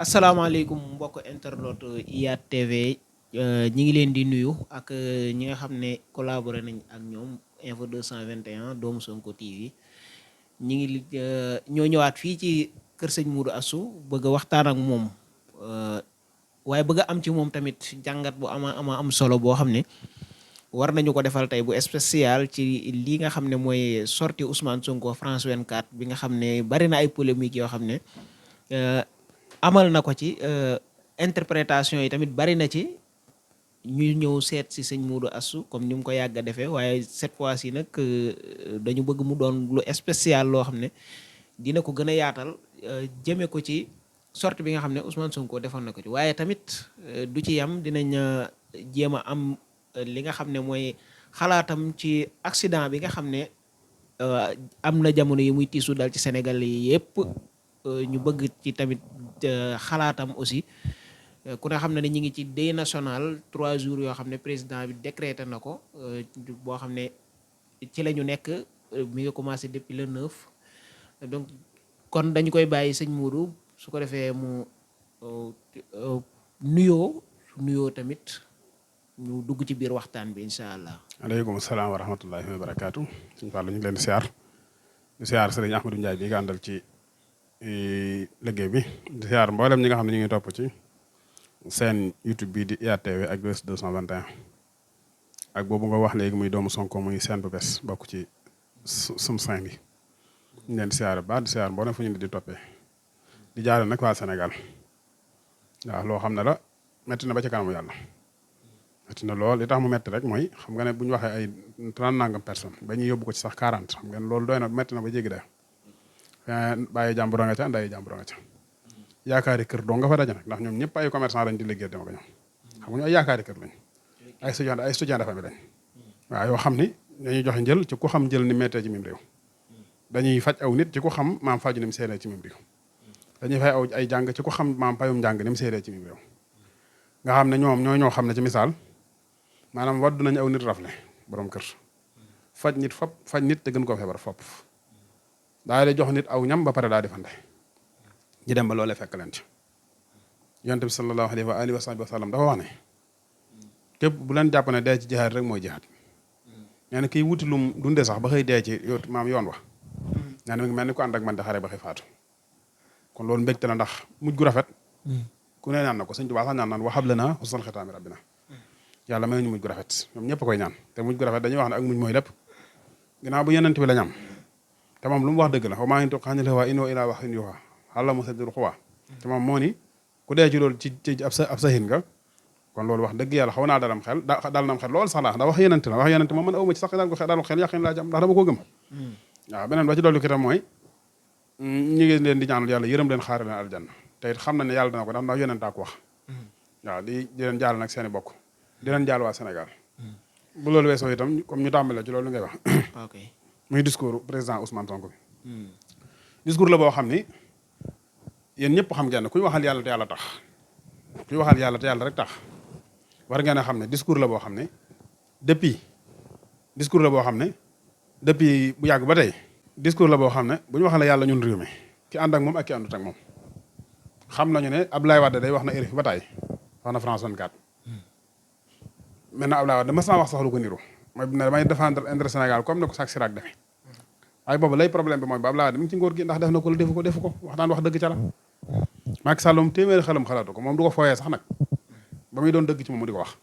asalaamaaleykum mbokk internet IYAT TV ñi ngi leen di nuyu ak ñi nga xam ne collaboré nañ ak ñoom Info 221 doomu Sonko TV ñi ngi ñoo ñëwaat fii ci kër sëñ Modou Astou bëgg a waxtaan ak moom waaye bëgg a am ci moom tamit jàngat bu ama am solo boo xam ne war nañu ko defal tey bu spécial ci lii nga xam ne mooy sortie Ousmane Sonko France 24 bi nga xam ne bari na ay polémique yoo xam ne amal na ko ci interprétation yi tamit bari na ci ñu ñëw seet si sëñ Modou Astou comme ni mu ko yàgg a defee waaye cette fois-ci nag dañu bëgg mu doon lu spécial loo xam ne dina ko gën a yaatal jëme ko ci sortie bi nga xam ne Ousmane Sonko defoon na ko ci waaye tamit du ci yam dinañ jéem a am li nga xam ne mooy xalaatam ci accident bi nga xam ne am na jamono yi muy tiisu dal ci Sénégal yi yëpp ñu bëgg ci tamit xalaatam aussi ku ne xam ne ñi ngi ci deuil national 3 jours yoo xam ne président bi décrété na ko boo xam ne ci la ñu nekk mi ngi commencé depuis le 9 donc kon dañu koy bàyyi sëñ Modou su ko defee mu nuyoo tamit ñu dugg ci biir waxtaan bi incha allah. aleykum salaam wa rahmatullahi wa barakaatu. suñu Fallou ñu ngi leen di siyaar sëriñ Ahmadou Ndiaye bi nga àndal ci liggéey bi di siyaar mboolem ñi nga xam ne ñu ngi topp ci seen YouTube bii di IYAT TV ak Bës 221 ak boobu nga wax léegi muy doomu Sonko muy seen bu bees bokk ci sum sain bi ñu leen di siyaar baax di siyaar mboolem fu ñu di toppee di jaare nag waa Sénégal waaw loo xam ne la metti na ba ci kanamu yàlla metti na lool li tax mu metti rek mooy xam nga ne bu ñu waxee ay 30 nangam personnes ba ñuy yóbbu ko ci sax 40 xam nga ne loolu doy na metti na ba jéggi day bàyyi jàmbur nga ca ndayi jàmbur nga ca yaakaari kër doo nga fa daje nag ndax ñoom ñëpp ay commerçant lañ di liggéey dama ko ñoom xam nga ñu ay yaakaari kër lañ ay étudiant de famille lañ waaw yoo xam ni dañuy joxe njël ci ku xam njël ni méttee ci mim réew dañuy faj aw nit ci ku xam maam faju ni mu seedee ci mim réew dañuy fay aw ay jàng ci ku xam maam payum njàng ni mu seedee ci mim réew nga xam ne ñoom ñoo xam ne ci misaal maanaam waddu nañu aw nit rafle borom kër faj nit te gën koo feebar fopp daa di jox nit aw ñam ba pare daa di fande ñu dem ba loolee fekk leen ci yonent bi sallallahu alayhi wa alihi wa sahbihi wa sallam dafa wax ne képp bu leen jàpp ne dee ci jihaad rek mooy jihaad nee na kiy wuti lum dundee sax ba xëy dee ci maam yoon wa nee na mi ngi mel ni ko ànd ak man di xare ba xëy faatu kon loolu mbégte la ndax mujj gu rafet ku ne ñaan na ko sëñ Tuubaa sax ñaan naan wa hab lanaa husnal xitaami rabbina yàlla may ñu mujj gu rafet ñoom ñëpp koy ñaan te mujj gu rafet dañuy wax ne ak mujj mooy lépp ginnaaw bu yonent bi la ñam te moom lu mu wax dëgg la wa maa yantiqu anil hawaa in huwa illaa wahyun yuuhaa allamahu shadiidul quwaa te moom moo ni ku dee ci loolu ci ab sahin nga kon loolu wax dëgg yàlla xaw naa dalam xel dal nam xel loolu sax laa ndax wax yenente la wax yenente moom man awma ci sax daal xel yàqin laa jam ndax dama ko gëm waaw beneen ba ci dolli ki tam mooy ñu ngi leen di ñaanal yàlla yërëm leen xaare leen aljanna te it xam na ne yàlla dana ko ndax yenentaa ko wax waaw di leen jaal nag seeni bokk di leen jaal waa Sénégal bu loolu weesoo itam comme ñu tàmbale ci loolu ngay wax muy discours président Ousmane Sonko bi discours la boo xam ni yéen ñëpp xam ngeen ne kuy waxal yàlla te yàlla tax kuy waxal yàlla te yàlla rek tax war ngeen a xam ne discours la boo xam ne depuis bu yàgg ba tey discours la boo xam ne bu ñu waxalee yàlla ñun réew mi ki ànd ak moom ak ki àndut ak moom xam nañu ne Abdoulaye Wade day wax na RFI ba tey wax na France 24 maintenant Abdoulaye Wade mas naa wax sax lu ko niru mooy ne damay défendre intérêt Sénégal comme ne ko Jacques Chirac defee waaye boobu lay problème bi mooy ba Abdoulaye Wade mi ngi ci ngóor gi ndax def na ko la defu ko waxtaan wax dëgg ca la Macky Sall moom téeméeri xelam xalaatu ko moom du ko fooyee sax nag ba muy doon dëgg ci moom mu di ko wax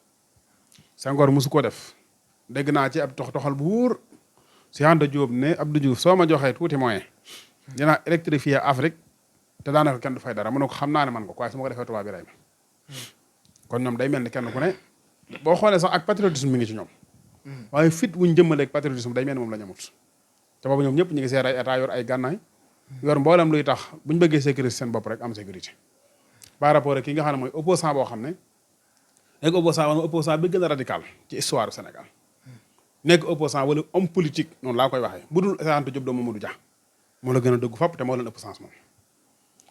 Senghor mosu ko def dégg naa ci ab toxal bu wóor si Anta Diop ne Abdou Diouf soo ma joxee tuuti moyen dinaa électrifier Afrique te daanaka kenn du fay dara mu ne ko xam naa ne man ko waaye su ma ko defee tubaab bi rey ma kon ñoom day mel ni kenn ku ne boo xoolee sax ak patriotisme mi ngi ci ñoom waaye fit wuñ jëmmaleeg patriotisme day mel ni moom la ñu amut te boobu ñoom ñëpp ñu ngi seer ay état yor ay gànnaay yor mboolem luy tax buñu bëggee sécurité seen bopp rek am sécurité par rapport ak ki nga xam ne mooy opposant boo xam ne nekk opposant bi gën a radical ci histoire Sénégal nekk opposant wala homme politique noonu laa koy waxee bu dul Anta Diop doo Mamadou Dia moo la gën a dëgg fopp te moo leen ëpp sens moom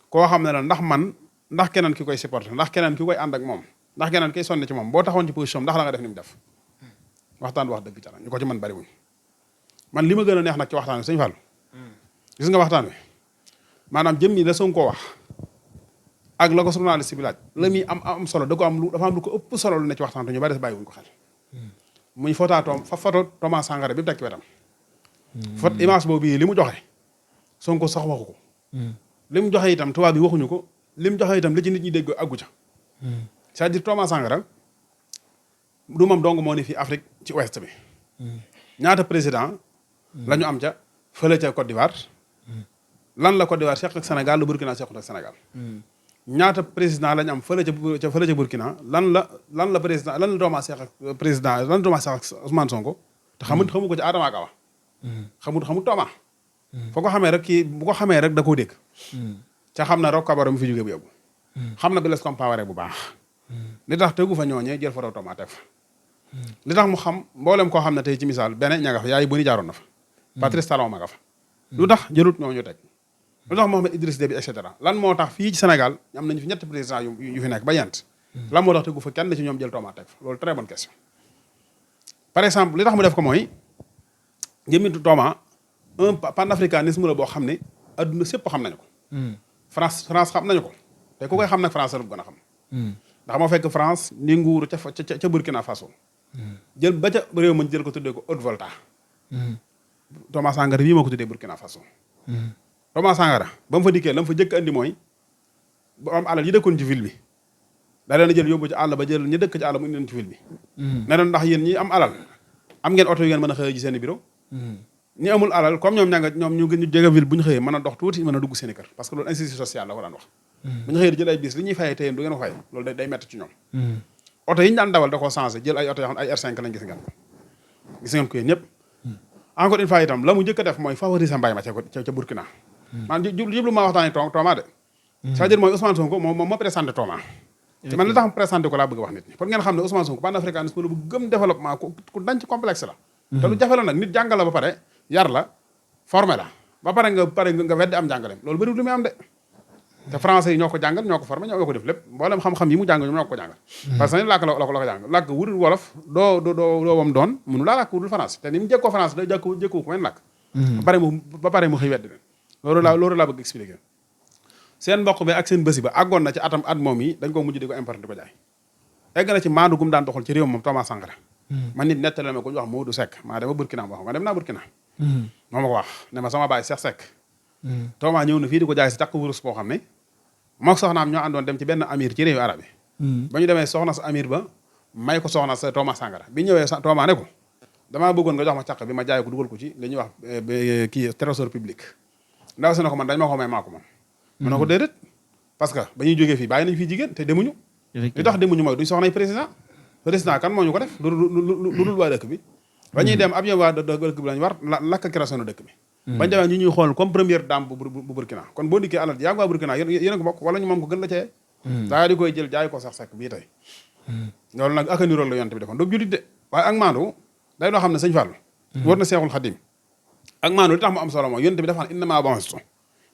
koo xam ne la ndax keneen ki koy supporter ndax keneen ki koy ànd ak moom ndax keneen kiy sonn ci moom boo taxoon ci position ndax la nga def ni mu def waxtaan wax dëgg ca la ñu ko ci mën bariwuñ man li ma gën a neex nag ci waxtaan wi sëñ Fall gis nga waxtaan wi maanaam jëm yi la Sonko wax ak la ko journaliste bi laaj la muy am solo da ko am lu dafa am lu ko ëpp solo lu ne ci waxtaan te ñu bari bàyyi wuñ ko xel muy photo Thomas Sankara bi mu teg ci wetam photo image boobu li mu joxe Sonko sax waxu ko li mu joxe itam tubaab bi waxuñu ko li mu joxe itam li ci nit ñi dégg àggu ca c'est-à-dire Thomas Sankara du moom dong moo ne fii Afrique ci ouest bi ñaata président la ñu am ca fële ca Côte d'Ivoire lan la Côte d'Ivoire seq ak Sénégal lu Burkina sequt ak Sénégal ñaata président la ñu am fële ca Burkina lan la président lan la Thomas seq ak président lan la Thomas seq ak Ousmane Sonko te xamu ko ci Adama Gawa xamut Thomas foo ko xamee rek kii bu ko xamee rek da koo dégg ca xam na Roch Kabara mu fi jóge bu yóbbu xam na Blaise Compaoré bu baax li tax tegu fa ñooñee jël photo Thomas teg fa li tax mu xam mboolem koo xam ne tey ci misaal benn ña nga fa yaay bu ni jaaroon na fa Patrice Talon ma nga fa lu tax jëlut ñooñu teg lu tax Mohamed Idriss Déby et cetera lan moo tax fii ci Sénégal am nañu fi ñetti président yu fi nekk ba yent lan moo tax tegu fa kenn ci ñoom jël Thomas teg fa loolu très bonne question par exemple li tax mu def ko mooy jëmmitu Thomas un panafricanisme la boo xam ne adduna sépp xam nañu ko France xam nañu ko te ku koy xam nag France la gën a xam ndax moo fekk France ni nguuru ca Burkina Faso jël ba ca réew ma jël ko tuddee ko Haute-Volta Thomas Sankara bii moo ko tuddee Burkina Faso Thomas Sankara ba mu fa dikkee la mu fa jëkk andi mooy bu am alal yi dëkkoon ci ville bi daa leen jël yóbbu ci àll ba jël ñi dëkk ci àll mu indi leen ci ville bi ne leen ndax yéen ñi am alal am ngeen oto yu ngeen mën a xëyee ji seen i bureau ñi amul alal comme ñoom ñu jege ville bu ñu xëyee mën a dox tuuti mën a dugg seen i kër parce que loolu institut social la ko daan wax bu ñu xëyee di jël ay bis li ñuy fayee tey du ngeen ko fay loolu day métti ci ñoom oto yi ñu daan dawal da koo changé jël ay oto yoo xam ne ay R5 lañ gis ngeen ko yéen ñëpp encore une fois itam la mu njëkk a def mooy favoriser mbay ma ca Burkina man jublu maa waxtaane Thomas de c'est-à-dire mooy Ousmane Sonko moom moo présenté Thomas te man li tax mu présenté ko laa bëgg a wax nit ñi pour ngeen xam ne Ousmane Sonko panafricanisme la bu gëm développement ku dañ ci complexe la te lu jafe la nag nit jàngal la ba pare yar la formé la ba pare nga weddi am jàngaleem loolu bëri lu muy am de te français yi ñoo ko jàngal ñoo ko formé ñoo ko def lépp mboolem xam-xam yi mu jàng ñoom ñoo ko jàngal parce que làkk la ko jàng làkk wudul wolof doo wam doon mënu laa làkk wudul français te ni mu jëkkoo français da jëkkoo ko men làkk ba pare mu xëy weddi leen loolu laa bëgg expliquer seen mbokk bi ak seen bësi ba àggoon na ci at moom yi dañ ko mujj di ko importer di ko jaay egg na ci maandu gum daan doxal ci réew moom Thomas Sankara man nit nettali ma ko ñu wax Modou Seck maa dema Burkina boo xam ma dem naa Burkina moo ma ko wax ne ma sama baay Cheikh Seck Thomas ñëw na fii di ko jaay si takk wurus boo xam ne mook soxnaam ñoo àndoon dem ci benn amir ci réewu arab yi ba ñu demee soxna sa amir ba may ko soxna sa Thomas Sankara bi ñëwee Thomas ne ko damaa bëggoon nga jox ma càq bi ma jaay ko dugal ko ci li ñuy wax kii trésor public ndaw si na ko man dañ ma ko may maa ko moom mu ne ko déedéet parce que ba ñuy jógee fii bàyyi nañu fii jigéen te demuñu li tax demuñu mooy duñ soxnay président kan moo ñu ko def lu dul waa dëkk bi ba ñuy dem avion waa dëkk bi lañu war lakk création dëkk bi bañ demee ñu ñuy xool comme première dame bu Burkina kon boo dikkee alal yaa ngi waa Burkina yéen a ko bokk wala ñu moom ko gën la cee daa di koy jël jaay ko sax sekk bii tey loolu nag ak a nirool la yonte bi defoon doobu julit de waaye ak maandu day loo xam ne sëñ Fall war na Seexul Xadim ak maandu li tax mu am solo mooy yonte bi dafa innamaa bu'istu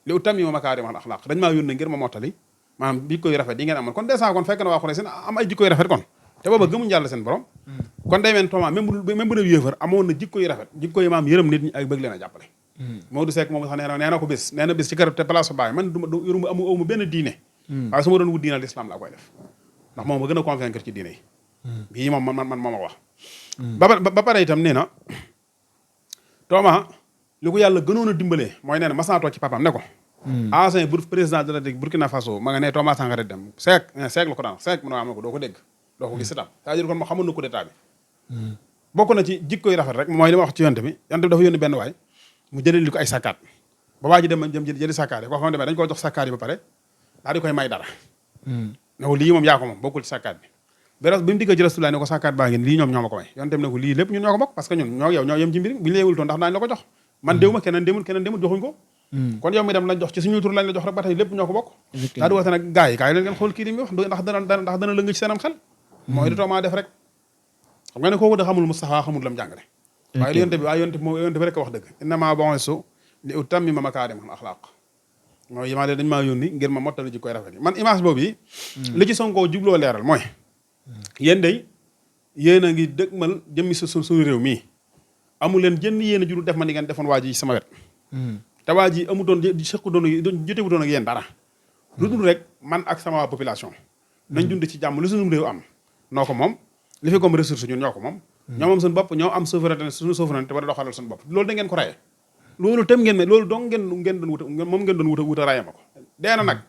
li utammima makaarimal axlaaq dañ maa yónne ngir ma mottali maanaam jikko yu rafet yi ngeen amoon kon dèjà kon fekk na waa Xuraysh seen am ay jikko yu rafet kon te booba gëmuñu yàlla seen borom kon day mel Thomas même bu dee yéefar amoon na jikko yu rafet jikko yi maam yërëm nit ñi ak bëgg leen a jàppale Modou Seck moom sax nee na ko bis ci kër te place su baay man du amu benn diine waaye su ma doon wut diine l'islam laa koy def ndax moom ma gën a convaincre ci diine yi bii moom man moo ma wax ba pare itam nee na Thomas li ko yàlla gënoon a dimbalee mooy nee na mas naa toog ci papam ne ko ancien président de la République Burkina Faso ma nga ne Thomas Sankara dem Seck la ko daan Seck mu ne am na ko doo ko dégg doo ko gis itam c'est-à-dire kon moo xamoon na coup d'état bi bokk na ci jikko yi rafet rek mooy li ma wax ci yonte bi dafa yónni benn waay mu jëlee li ko ay sakkaat ba waa ji dem jëli sakkaat yi koo xam ne dañ ko jox sakkaat yi ba pare daal di koy may dara ne ko lii moom yaa ko moom bokkul ci sakkaat bi mu dikkee ci Rasulullah ne ko sakkaat baa ngi lii ñoom ñoo ma ko may yonte bi ne ko lii lépp ñun ñoo ko bokk parce que ñun ñoo yow ñoo yem ci mbir bu ñu leewul toon ndax daañu la ko jox man déw ma keneen demul joxuñ ko kon yow mi dem lañ jox ci suñu tur lañ la jox rek ba tey lépp ñoo ko bokk daa di woote nag gars yi kaay leen ngeen xool kii di mi wax ndax dana lëng ci seenam xel mooy di Thomas def rek xam nga ne kooku da xamul Moustapha xamul lam jàngale waaye yonte bi rek a wax dëgg innamaa bu'istu li utammima makaarimal axlaaq mooy yimaa leen dañ maa yónni ngir ma mottali ji koy rafet yi man image boobu yi li ci Sonko jubloo leeral mooy yéen day yéen a ngi dëgmal jëmmi suñu réew mii amu leen jënn yéen a juru def ma ni ngeen defoon waa ji sama wet te waa ji amutoon sëqu doon jotewutoon ak yéen dara lu dul rek man ak sama population nañ dund ci jàmm lu suñu réew am noo ko moom li fi comme ressource ñun ñoo ko moom ñoo moom suñu bopp ñoo am souveraineté suñu souveraineté war a doxalal suñu bopp loolu da ngeen ko rayee loolu tam ngeen ne loolu dong ngeen doon wuta moom ngeen doon wuta rayee ma ko dee na nag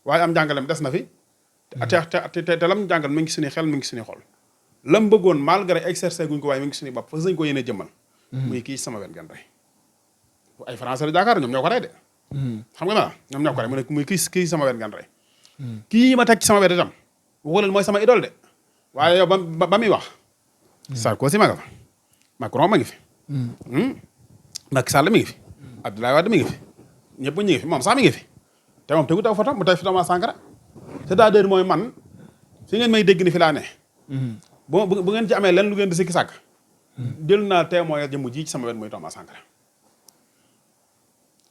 waaye am njàngalem des na fi te lam njàngal mi ngi suñu xel mi ngi suñu xol lam bëggoon malgré exercer guñ ko waaye mi ngi suñu bopp fa sañ ko yéene jëmmal muy kii sama wet ngeen rey ay français la jaakaar ñoom ñoo ko rey de xam nga ma ñoom ñoo ko rey mu ne muy kii sama wet ngeen rey kii ma teg ci sama wet itam waxuleen mooy sama idole de waaye yow ba muy wax Sarkozy ma nga fa Macron ma ngi fi Macky Sall mi ngi fi Abdoulaye Wade mi ngi fi ñëpp ñi ngi fi moom sax mi ngi fi te moom tegu taw photo mu tey fi Thomas Sankara c'est-à-dire mooy man fi ngeen may dégg ni fi laa ne bu ngeen ci amee lenn lu ngeen di sikki sàkk jël naa témoin jëmm ji ci sama wet muy Thomas Sankara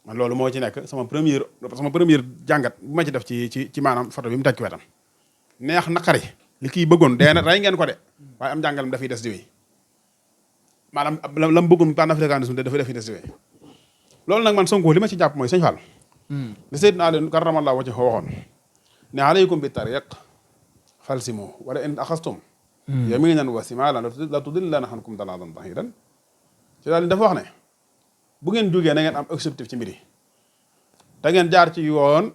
man loolu moo ci nekk sama première jàngat bu ma ci def ci maanaam photo bi mu teg ci wetam neex naqari li kii bëggoon dee na rey ngeen ko de waaye am njàngalam dafay des di wéy maanaam la mu bëggoon panafricanisme dafay des di wéy loolu nag man Sonko li ma ci jàpp mooy sëñ Fall li Seydina Ali karamallahu wajhahu waxoon ne alaykum bi tariq falsimu wala in axastum yaminan wa simalan la tudillana ankum dalalan bahidan ci daal dafa wax ne bu ngeen jógee na ngeen am objectif ci mbir yi da ngeen jaar ci yoon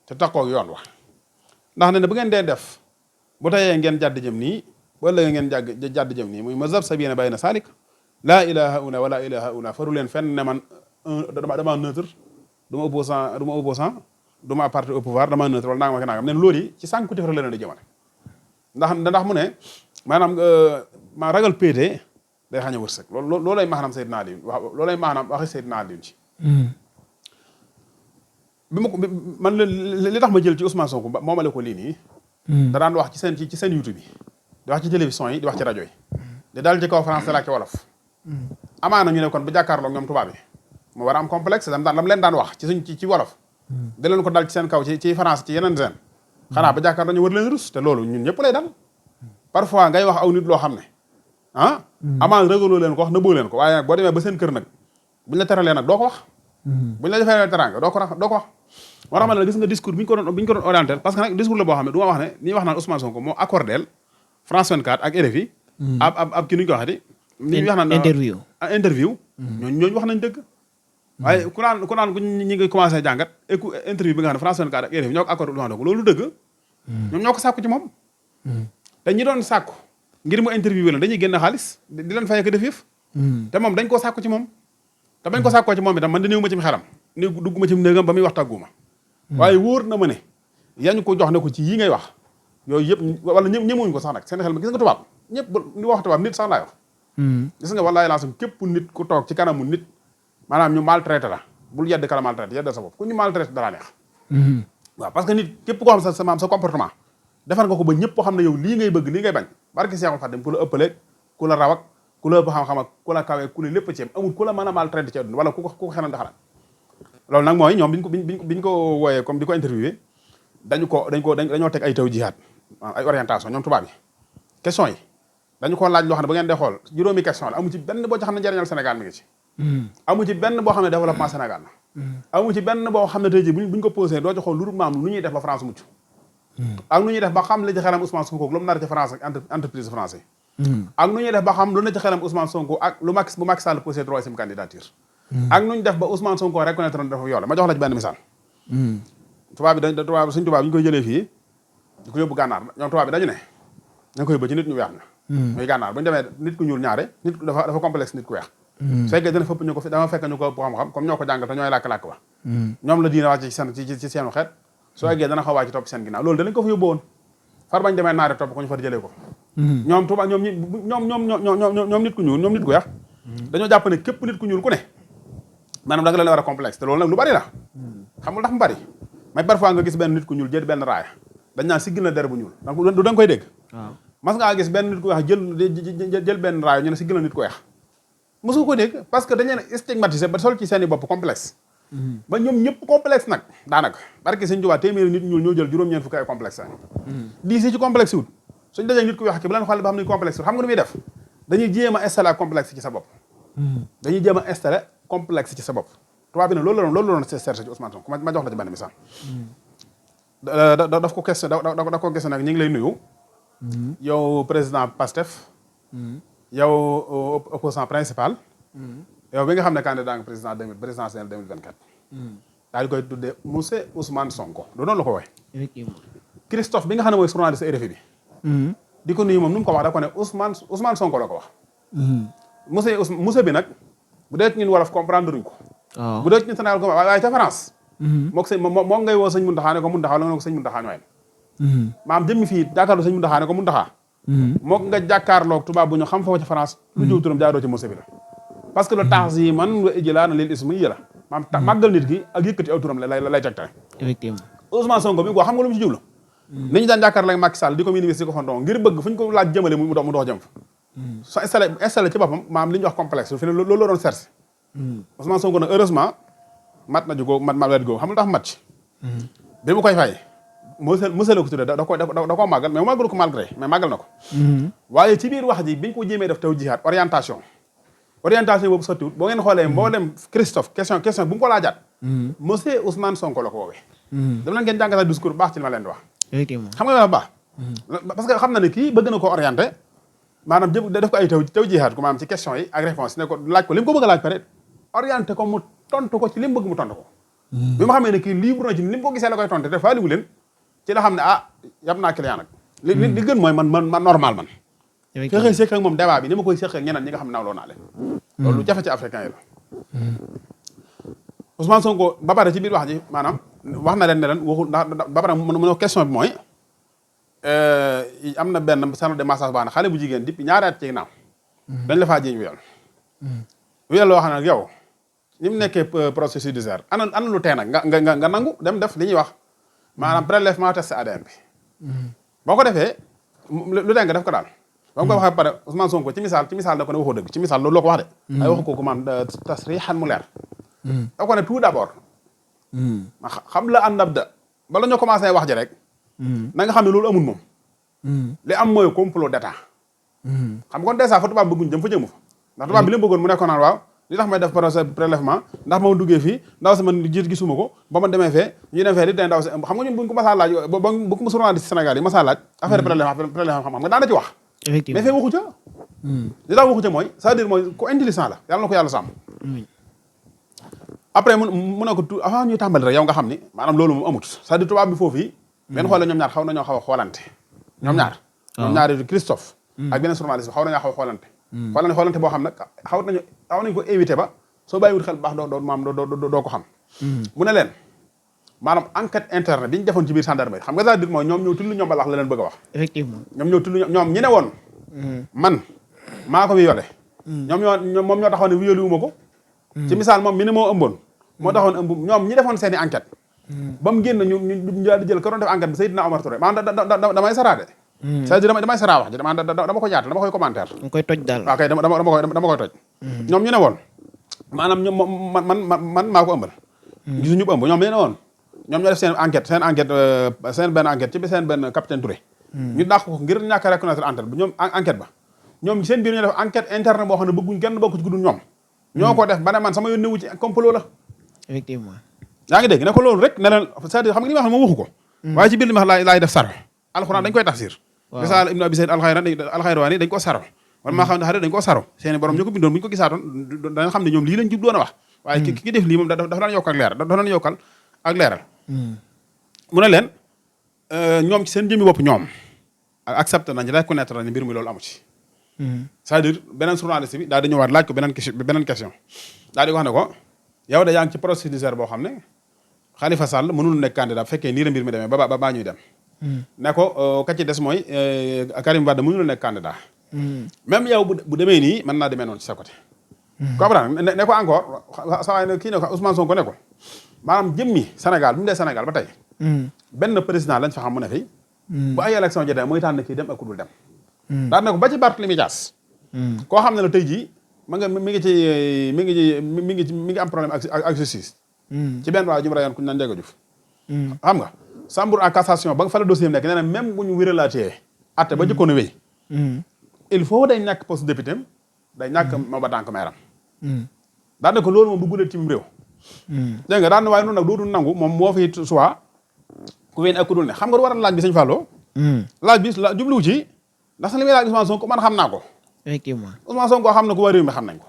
te takkoog yoon wax ndax ne bu ngeen dee def bu tayee ngeen jàdd jëm nii wala ngeen jàdd jëm nii muy mazhab sabina bayna salik laa ilaha una wala ilaha una faru leen fenn ne man dama neutre du ma opposant du ma parti au pouvoir dama neutre wala nangam ak nangam nen loolu yi ci sànku tefara leen di jëmale ndax mu ne maanaam ma ragal péete day xañ a wërsëg loolay maanaam Seydina Aliou wax loolay maanaam waxi Seydina Aliou ci bi ma ko man li tax ma jël ci Ousmane Sonko moomale ko lii nii da daan wax ci seen YouTube yi di wax ci télévision yi di wax ci rajo yi di daal ci kaw français la ak wolof amaana ñu ne kon bu jàkkaarloog ñoom tubaab yi mu war a am complexe lam leen daan wax ci wolof da leen ko dal ci seen kaw ci France ci yeneen seen xanaa ba jàkkaar dañu war leen rus te loolu ñun ñëpp lay dal parfois ngay wax aw nit loo xam ne amaan ragaloo leen ko wax nëbboo leen ko waaye nag boo demee ba seen kër nag buñ la teralee nag doo ko wax buñ la defee teranga doo ko wax moo tax ma ne gis nga discours bi ñu ko doon orienté parce que nag discours la boo xam ne du ma wax ne ni wax naan Ousmane Sonko moo accordeel France 24 ak RFI ab kii nu ñu ko waxati ni wax naan interview ñooñu wax nañ dëgg waaye ku naan ñi ngi commencé jàngat interview bi nga xam ne France 24 ak RFI ñoo ko accordé Ousmane Sonko loolu dëgg ñoom ñoo ko sàkku ci moom te ñi doon sàkku ngir mu interview leen dañuy génn xaalis di leen fay ak def yëf te moom dañ koo sàkku ci moom te bañ ko sàkkoo ci moom itam man di néew ma ci xelam ni dugguma ci néegam ba muy wax tàgguma waaye wóor na ma ne yañ ko jox ne ko ci yi ngay wax yooyu yëpp wala ñëmuñ ko sax nag seen xel ma gis nga tubaab ñëpp ni wax tubaab nit sax laay wax gis nga wallaay lancé képp nit ku toog ci kanamu nit maanaam ñu maltraité la bul yedd kala maltraité yeddal sa bopp ku ñu maltraité dara neex waaw parce que nit képp koo xam sa maam sa comportement defar nga ko ba ñëpp xam ne yow lii ngay bëgg lii ngay bañ barki Seexul Xaadim ku la ëppaleeg ku la raw ak ku la ëpp xam-xam ak ku la kawee ku la lépp ci amul ku la mën a maltraité ci àdduna wala ku ko xelal nga xalaat loolu nag mooy ñoom biñ ko wooyee comme di ko interviewé dañoo teg ay taw jihaad ay orientation ñoom tubaab yi question yi dañu ko laaj loo xam ne ba ngeen dee xool juróomi question la amu ci benn boo ci xam ne njëriñal Sénégal mi ngi ci amu ci benn boo xam ne développement Sénégal la amu ci benn boo xam ne tey ji buñ ko posé doo ci xool lu dul maam lu ñuy def ba France mucc ak nu ñuy def ba xam li ci xelam Ousmane Sonko lu mu nar ci France ak entreprise français ak nu ñuy def ba xam lu ne ci xelam Ousmane Sonko ak lu Macky Sall posé troisième candidature ak nu ñu def ba Ousmane Sonko reconnaître na dafa yoole ma jox la ci benn misaal tubaab bi suñ tubaab bi ñu koy jëlee fii di ko yóbbu gànnaar ñoom tubaab bi dañu ne dañ ko yóbbu ci nit ñu weex na muy gànnaar bu ñu demee nit ku ñuul ñaare nit dafa complexe nit ku weex su fekkee dana fëpp ñu ko fi dama fekk ñu ko xam-xam comme ñoo ko jàngal te ñooy làkk-làkk ba ñoom la diine wàcc ci seenu xeet soo eggee dana xaw wàcc topp seen ginnaaw loolu danañ ko fa yóbbu woon far bañ demee naare topp ko ñu far jëlee ko ñoom tubaab ñoom nit ku ñuul ñoom nit ku weex dañoo jàpp ne képp nit ku ñuul ku ne maanaam da nga leen war a complexe te loolu nag lu bari la xamul ndax mu bari mais parfois nga gis benn nit ku ñuul jël benn raaya dañ naan siggil na der bu ñuul donc du da nga koy dégg mas ngaa gis benn nit ku weex jël benn raaya ñu ne siggil na nit ku weex mosu ko dégg parce que dañ leen stigmatisé ba sol ci seen i bopp complexe ba ñoom ñëpp complexe nag daanaka barke Sëñ Tuubaa téeméeri nit ñuul ñoo jël juróom-ñeent fukki ay complexe di si ci complexe wut suñ dajee nit ku weex ki bu leen xool ba xam ne complexe wut xam nga nu muy def dañuy jéem a installé complexe ci sa bopp dañuy jéem a installé complexe ci sa bopp tubaab bi ne loolu la doon cherché ci Ousmane Sonko ma jox la ci benn misaal daf ko question da ko question nag ñu ngi lay nuyu. yow président Pastef. yow opposant principal. yow bi nga xam ne candidat nga présidentiel 2024. daal di koy tuddee monsieur Ousmane Sonko du noonu la ko waxee. effectivement. Christophe bi nga xam ne mooy journaliste RFI bi. di ko nuyu moom nu mu ko wax da ko ne Ousmane Sonko la ko wax. monsieur bi nag bu dee ñun wolof comprendre duñ ko. waaw bu dee ñun Sénégal ko waaye ca France. moom ngay woo sëñ Mountakha ne ko Mountakha la nga ne ko sëñ Mountakha ñooyam. maam jëmmi fii jàkkaarloo sëñ Mountakha ne ko Mountakha. moo nga jàkkaarloog tubaab bu ñu xam foofu ci France. lu jiw turam jaaroo ci monsieur bi la. parce que le temps yi man wa ijlaana lil ismi yi la maam màggal nit ki ak yëkkati aw turam lay tegtale. effectivement Ousmane Sonko bi ko xam nga lu mu ci jublu. ni ñu daan jàkkaarloo ak Macky Sall di ko minimiser di ko fonton ngir bëgg fu ñu ko laaj jëmale mu dox jëm fa. soo installé ci boppam maam li ñuy wax complexe fi ne loolu la doon cherché. Ousmane Sonko nag heureusement mat na jugoo mat wet googu xam nga tax mat ci. bi mu koy fay monsieur la ko tuddee da koo màggal mais màggalu ko malgré mais màggal na ko. waaye ci biir wax ji biñ ko jéemee def taw jihaat orientation boobu sottiwut boo ngeen xoolee moo dem Christophe question bu mu ko laajaat. monsieur Ousmane Sonko la ko woowee. dama leen ngeen jàngatal discours baax ci li ma leen di wax. effectivement xam nga dafa baax. parce que xam na ne kii bëgg na ko orienté maanaam def ko ay taw jihaat ko maanaam ci question yi ak réponse ne ko laaj ko li mu ko bëgg a laaj pare orienté ko mu tontu ko ci li mu bëgg mu tontu ko. bi ma xamee ne kii libre na ci ni mu ko gisee la koy tontu te faaliwu leen ci la xam ne yab naa client nag. li gën mooy man normal man. fexe seq ak moom débat bi ni ma koy seq ak ñeneen ñi nga xam ne nawloo naa leen. loolu jafe ci africain yi la. Ousmane Sonko ba pare ci biir wax ji maanaam wax na leen ne leen waxul ndax ba pare mu question bi mooy am na benn salon de massage baax na xale bu jigéen depuis ñaari at ci ginnaaw. dañ la faa jiñ wiyal. wiyal loo xam ne yow ni mu nekkee processus judiciaire ana lu tee nag nga nangu dem def li ñuy wax maanaam prélèvement test ADN bi. boo ko defee lu tee nga def ko daal. ba mu ko waxee pare Ousmane Sonko ci misaal da ko ne waxoo dëgg ci misaal loolu la ko wax de. ay waxu ko man tasrihan mu leer. da ko ne tout d'abord. xam la ànd ab da bala ñoo commencé wax ji rek. na nga xam ne loolu amul moom. li am mooy complot d'état. xam kon dèjà fa tubaab bëgguñ jëm fa jëmu fa. ndax tubaab bi li mu bëggoon mu nekkoon naan waaw li tax may def procès prélèvement ndax ma duggee fii ndaw si man jiit gisuma ko ba ma demee fee ñu dem fee di ndaw si xam nga ñun buñ ko masaa laaj bu ko journaliste Sénégal yi masaa laaj affaire prélèvement xam nga daana ci wax. effectivement mais fee waxu ca. li tax waxu ca mooy c'est-à-dire mooy ku intelligent la yàlla na ko yàlla sàmm. après mu ne ko avant ñuy tàmbali rek yow nga xam ni maanaam loolu moom amut c'est-à-dire tubaab bi foofu yi benn xoolee ñoom ñaar xaw nañoo xaw a xoolante ñoom ñaar Christophe ak beneen journaliste bi xaw nañoo xaw a xoolante boo xam nag xaw nañu ko éviter ba soo bàyyiwut xel baax doo ko xam mu ne leen maanaam enquête interne bi ñu defoon ci biir gendarmerie xam nga c'est-à-dire mooy ñoom ñoo tudd ñoom balax la leen bëgg a wax effectivement ñoom ñoo tudd ñoom ñi ne woon man maa ko violé moom ñoo taxaw ne violé wu ma ko ci misaal moom mi ne moo ëmboon moo taxoon ëmb ñoom ñi defoon seen i enquête ba mu génn ñu daal di jël ka doon def enquête bi Seydina Omar Touré maanaam damay saraade c'est-à-dire damay saraa wax ji dama ko ñaatal dama koy commentaire dama koy toj daal waaw kay dama koy toj ñoom ñu ne woon maanaam ñoom man maa ko ëmbal gisuñu ëmb ñoom ñu ne woon ñoom ñoo def seen benn enquête ci seen benn capitaine Touré ñu dàq ko ngir ñàkk a reconnaître enquête ba ñoom seen biir ñu def enquête interne boo xam ne bëgguñ kenn bokk ci gudul ñoom ñoo ko def ba ne man sama yoon newu ci complot la effectivement yaa ngi dégg ne ko loolu rek ne leen c'est-à-dire xam nga li ma wax ne moom waxu ko waaye ci biir li ma wax laay def sar alxuraan dañ koy tafsir risaala ibnu abi sayd alxayrawaani dañ ko saro wala maa xam ne xarit dañ ko saro seeni borom ñu ko bindoon bu ñu ko gisaatoon danga xam ne ñoom lii lañ jub doon a wax waaye ki def lii moom dafa daan yokkal leeral dafa daan yokkal ak leeral mu ne leen ñoom ci seen jëmmi bopp ñoom accepté nañ reconnaître nañ mbir mi loolu amu ci c'est-à-dire beneen journaliste bi daal di ñëwaat laaj ko beneen question daal di wax ne ko yow de yaa ngi ci procédure judiciaire boo xam ne Khalifa Sall mënul nekk candidat bu fekkee nii la mbir mi demee ba ñuy dem ne ko ka ci des mooy Karim Wade mënul nekk candidat même yow bu demee nii mën naa demee noonu ci sa côté comprendre ne ko encore sa waay ne kii ne ko Ousmane Sonko ne ko maanaam jëmmi Sénégal bi mu dee Sénégal ba tey benn président lañ fa xam mu ne fi bu ay élection jotee mooy tànn kii dem ak ku dul dem daan na ko ba ci Barthélémy Dias koo xam ne la tey jii mi ngi am problème ak justice ci benn waaye ju mu rayoon ku ñu naan Ndiaga Diouf xam nga chambre en cassation ba nga fa la dossier nekk nee na même bu ñu wéralaatee atte ba jëkkoon a wéy il faut day ñàkk poste député day ñàkk ma ba tànk meeram daan na ko loolu moom du guddee ci réew dégg nga daan na waaye noonu nag dootul nangu moom moo fi soit ku ween ak ku dul ne xam nga du waral laaj bi sëñ Fallou laaj bi la jubluwu ci ndax li muy laaj Ousmane Sonko man xam naa ko effectivement Ousmane Sonko xam na ko waa réew mi xam nañ ko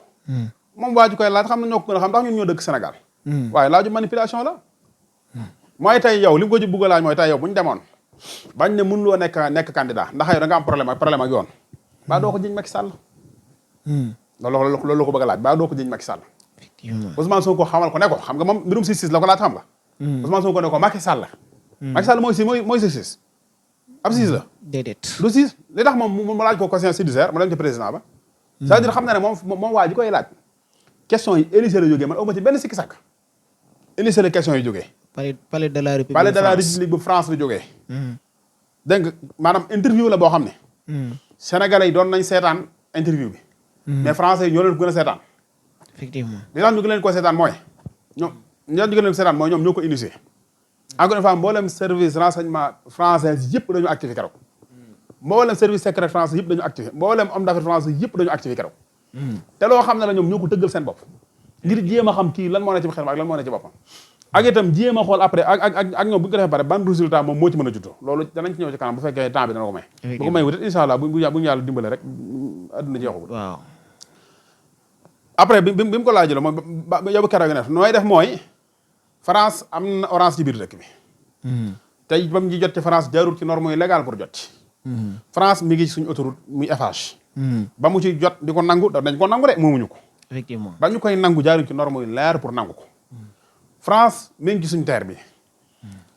moom waa ji koy laaj xam na ñoo ko gën a xam ndax ñun ñoo dëkk Sénégal waaye laaju manipulation la mooy tey yow li mu ko ci bugg a laaj mooy tey yow bu ñu demoon bañ ne mënuloo nekk candidat ndax yow da nga am problème ak yoon baa doo ko jiñ Macky Sall loolu la ko bëgg a laaj baa doo ko jiñ Macky Sall Ousmane Sonko xamal ko ne ko xam nga moom mbirum justice la ko laaj xam nga Ousmane Sonko ne ko Macky Sall mooy justice ab siis la déedéet lu siis li tax moom mu laaj ko question judiciaire mu dem ci président ba c'est-à-dire xam na ne moom waa ji koy laaj question yi Élysée la jógee man awma ci benn sikki sàkk Élysée la question yi jógee palais de la République bu France la jógee dégg nga maanaam interview la boo xam ne sénégalais yi doon nañ seetaan interview bi mais français yi ñoo leen ko gën a seetaan effectivement li tax ñu gën leen ko seetaan mooy ñoom ñoo ko initié encore une fois mboolem service renseignement français yëpp dañu activé keroog mboolem service secret français yëpp dañu activé mboolem homme d'affaires français yëpp dañu activé keroog te loo xam ne la ñoom ñoo ko tëggal seen bopp ngir jéem a xam kii lan moo ne ci xel ak lan moo ne ci boppam ak itam jéem a xool après ak ñoom bu ñu ko defee pare ban résultat moom moo ci mën a juddoo loolu danañ ci ñëw ci kanam bu fekkee temps bi dana ko may bu ko may wutit incha allah bu ñu yàlla dimbale rek adduna jeexagul waaw après bi mu ko laajee la mooy yow keroog ne nooy def mooy France am na orange ci biir dëkk bi tey ba mu ji jot ci France jaarul ci norme yi légal pour jot ci France mi ngi suñu autoroute muy Eiffage ba mu ci jot di ko nangu dañ ko nangu de moomuñu ko effectivement ba ñu koy nangu jaaruñ ci norme yi leer pour nangu ko France mi ngi ci suñu terre bi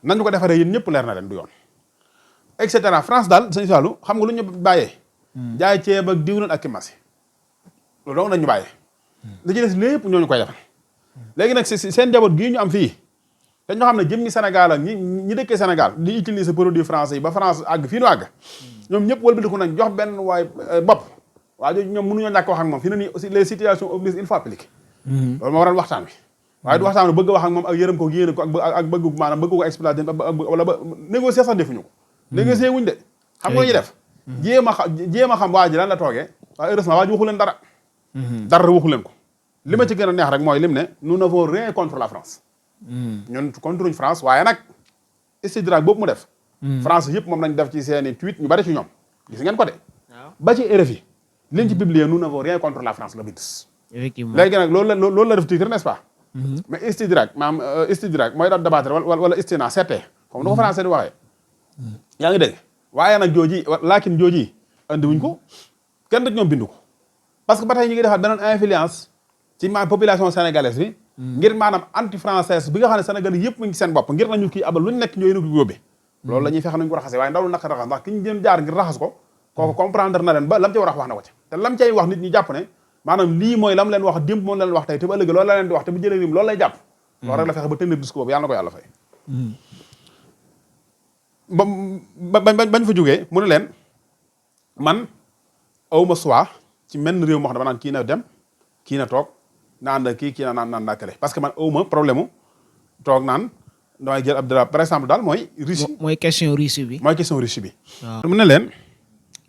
nañu ko defaree yéen ñëpp leer na leen du yoon et cetera France daal sëñ Fallou xam nga lu ñu bàyyee jaay ceeb ak diwlin ak kimasi loolu donc nañu bàyyee li ci des lépp ñooñu koy defal léegi nag seen njaboot gii ñu am fii te ñoo xam ne jëm ñi Sénégal ak ñi dëkkee Sénégal di utiliser produit français yi ba France àgg fii nu àgg ñoom ñëpp wëlbatiku nañ jox benn waay bopp waa jooju ñoom mënuñoo ñàkk wax ak moom fi ne nii aussi les situations obligent il faut appliquer loolu moo waral waxtaan wi waaye du waxtaan wi bëgg wax ak moom ak yërëm ko yéene ko ak bëgg maanaam bëgg ko exploiter wala ba négocier sax defuñu ko négocier wuñ de xam nga ñuy def jéem a xam waa ji lan la toogee waaye heureusement waa ji waxu leen dara waxu leen ko li ma ci gën a neex rek mooy lim ne nous n'avons rien contre la France ñun contre uñ France waaye nag istidraak boobu mu def France yëpp moom lañ def ci seeni tweet ñu bari ci ñoom gis ngeen ko de ba ci RFI liñ ci publier nous n'avons rien contre la France la bind effectivement léegi nag loolu la def titre n'est-ce pas mais istidraak mooy daal débattre wala istina seete comme nu ko français di waxee yaa ngi dégg waaye nag laakin jooji andi wuñ ko kenn rek ñoom bindu ko parce que ba tey ñu ngi defaat beneen influence ci population sénégalaise bi ngir maanaam anti française bi nga xam ne Sénégal yëpp mu ngi seen bopp ngir nañu kii abal lu ñu nekk ñooy nag yóbbee loolu la ñuy fexe nañu ko raxasee waaye ndaw lu naka raxas ndax ki ñu jëm jaar ngir raxas ko kooku comprendre na leen ba lam ca war a wax na ko ca te lam cay wax nit ñi jàpp ne maanaam lii mooy lam leen wax démb moom leen wax tey te ba ëllëg loolu la leen di wax te bu jëlee rim loolu lay jàpp loolu rek la fexe ba tenir discours boobu yàlla na ko yàlla fay bañ fa jógee mu ne leen man awma choix ci menn réew moo xam ne dama naan kii na dem kii na toog na ànd kii na naan naakale parce que man awma problème mu toog naan damay jël Abdallah par exemple daal mooy Russie mooy question Russie bi waaw mu ne leen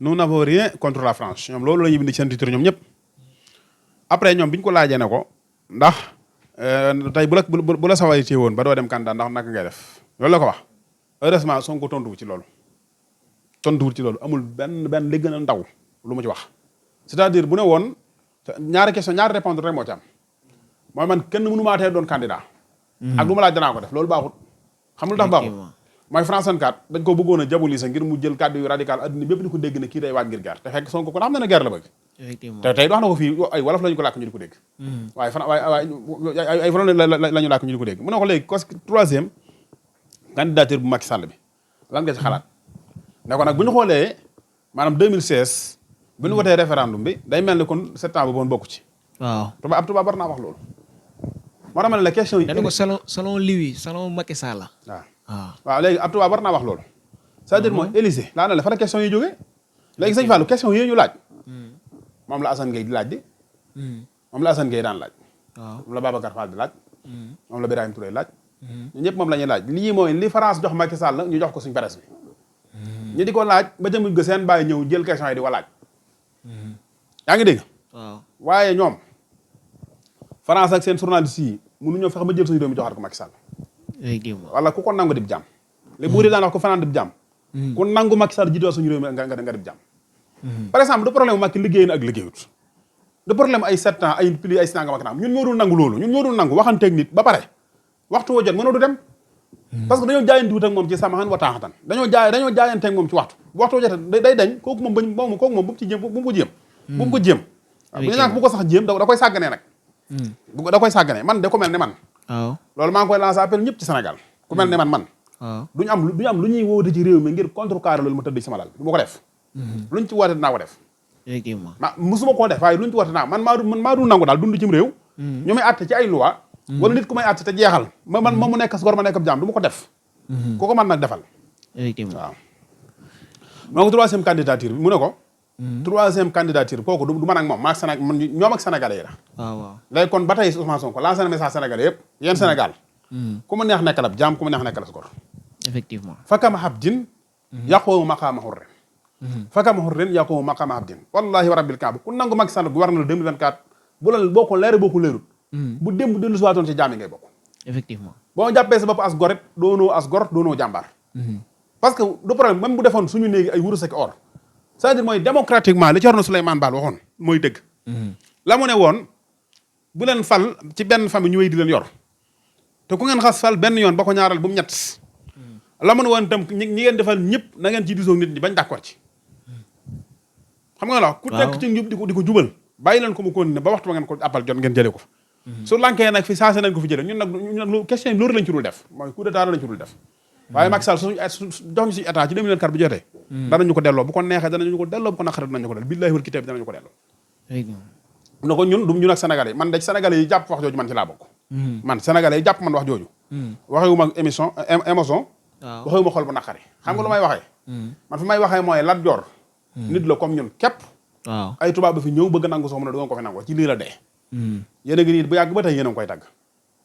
nous n'avons rien contre la France ñoom loolu la ñuy bind ci seen titre ñoom ñëpp après ñoom bi ñu ko laajee ne ko ndax tey bu la saway ci woon ba doo dem candidat ndax naka ngay def loolu la ko wax heureusement Sonko tontuwul ci loolu amul benn li gën a ndaw lu mu ci wax c'est-à-dire bu ne woon ñaari répondre rek moo ci am mooy man kenn mënu maa tee doon candidat ak lu ma laaj danaa ko def loolu baaxut xam lu tax baaxut mooy France 24 dañ ko bëggoon a diaboliser ngir mu jël kàddu yu radical adduna bépp di ko dégg ne kii day waaj ngir guerre te fekk Sonko ko xam na ne guerre la bëgg te tey wax na ko fii ay wolof lañu ko làkk ñu di ko dégg waaye ay wolof la ñu làkk ñu di ko dégg mu ne ko léegi troisième candidature bu Macky Sall bi lan nga ci xalaat ne ko nag bu ñu xoolee maanaam 2016 bu ñu wotee référendum bi day mel ni kon septembre boon bokku ci waaw tubaab war naa wax loolu moo tax ma ne la question yi dañu ko selon lui selon Macky Sall waaw léegi ab tubaab war naa wax loolu c'est-à-dire mooy Élysée laa ne la fa la question yi jógee léegi sëñ Fallou question yi ñu laaj moom la Assane Gueye di laaj di moom la Assane Gueye daan laaj moom la Babacar Fall di laaj moom la Birahim Touré laaj ñu ñëpp moom la ñuy laaj lii mooy li France jox Macky Sall ñu jox ko suñ presse bi ñu di ko laaj ba ca mujj ga seen bàyyi ñëw jël question yi di ko laaj yaa ngi dégg waaye ñoom France ak seen journaliste yi mënuñoo fexe ba jël suñu réew mi joxaat ko Macky Sall wala ku ko nangu dib jàmm léegi buur yi daan wax ko fanaan dib jàmm ku nangu Macky Sall jiitoo suñu réew mi nga dib jàmm par exemple du problème Macky liggéey na ak liggéeyut du problème ay 7 ans ay pli ay sinanga mak naam ñun ñoo dul nangu loolu ñun ñoo dul nangu waxanteeg nit ba pare waxtu woo jot mënoo du dem parce que dañoo jaayante wut ak moom ci samaxan wa taaxatan dañoo jaayanteeg moom ci waxtu waxtu woo jot day dañ kooku moom bu mu ci jéem bu mu ko jéem bu mu ko jéem bu ñu naan bu ko sax jéem da koy sàgganee nag da koy sàgganee man de ku mel ne man waaw loolu maa ngi koy lancer appel ñëpp ci Sénégal ku mel ne man waaw duñu am lu ñuy woote ci réew mi ngir contrecarrer loolu ma tëdd ci sama lal du ma ko def luñ ci woote dinaa ko def effectivement musuma koo def waaye luñ ci woote dinaa man maa du nangu daal dund cim réew ñu may àtte ci ay loi wala nit ku may àtte te jeexal ma mu nekk gor ma nekk ab jaam du ma ko def ku ko mën nag defal effectivement waaw moo ko troisième candidature bi mu ne ko troisième candidature kooku du man ak moom maag Sénégal ñoom ak sénégalais yi la waaw léegi kon ba tey Ousmane Sonko lancé na message sénégalais yëpp yéen Sénégal ku ma neex nekkal ab jaam ku ma neex nekkal as gor effectivement fakama habdin yaqoomu maqaama hurrin fakama hurrin yaqoomu maqaama habdin wallahi wa rabbil kaaba ku nangu Macky Sall gouverneur 2024 bu la boo ko leere boo ko leerut bu démb dellu si waatoon ci jaam yi ngay bokk effectivement boo jàppee sa bopp as goret doonoo as gor doonoo jàmbaar parce que du problème même bu defoon suñu néegi ay wurus ak or c'est-à-dire mooy démocratiquement li Thierno Souleymane Baal waxoon mooy dëgg la mu ne woon bu leen fal ci benn famille ñu wéy di leen yor te ku ngeen xas fal benn yoon ba ko ñaaral bu mu ñett la mu ne woon itam ñi ngeen defal ñëpp na ngeen ci diisoo nit ñi bañ d'accord ci xam nga la ku tekk ci njub di ko jubal bàyyi leen ko mu continuer ba waxtu ba ngeen ko appal jot ngeen jëlee ko fa su lankee nag fi sensé nañ ko fi jëlee ñun nag question yi loolu lañ ci dul def mooy coup d'état lañ ci dul def waaye Macky Sall jox ñu suñu état ci 2024 bu jotee danañu ko delloo bu ko neexee danañu ko delloo bu ko naqaree danañu ko delloo billaahi wal kitaab danañu ko delloo na ko ñun ak sénégalais yi man de sénégalais yi jàpp wax jooju man ci laa bokk man sénégalais yi jàpp man wax jooju waxewuma émotion waxewuma xol bu naqari xam nga lu may waxee man fi may waxee mooy Lat Joor nit la comme ñun képp waaw ay tubaab ba fi ñëw bëgg nangu soo mu ne du ngeen ko fi nangoo ci lii la dee yéen a ngi nii bu yàgg ba tey yéen a ngi koy tàgg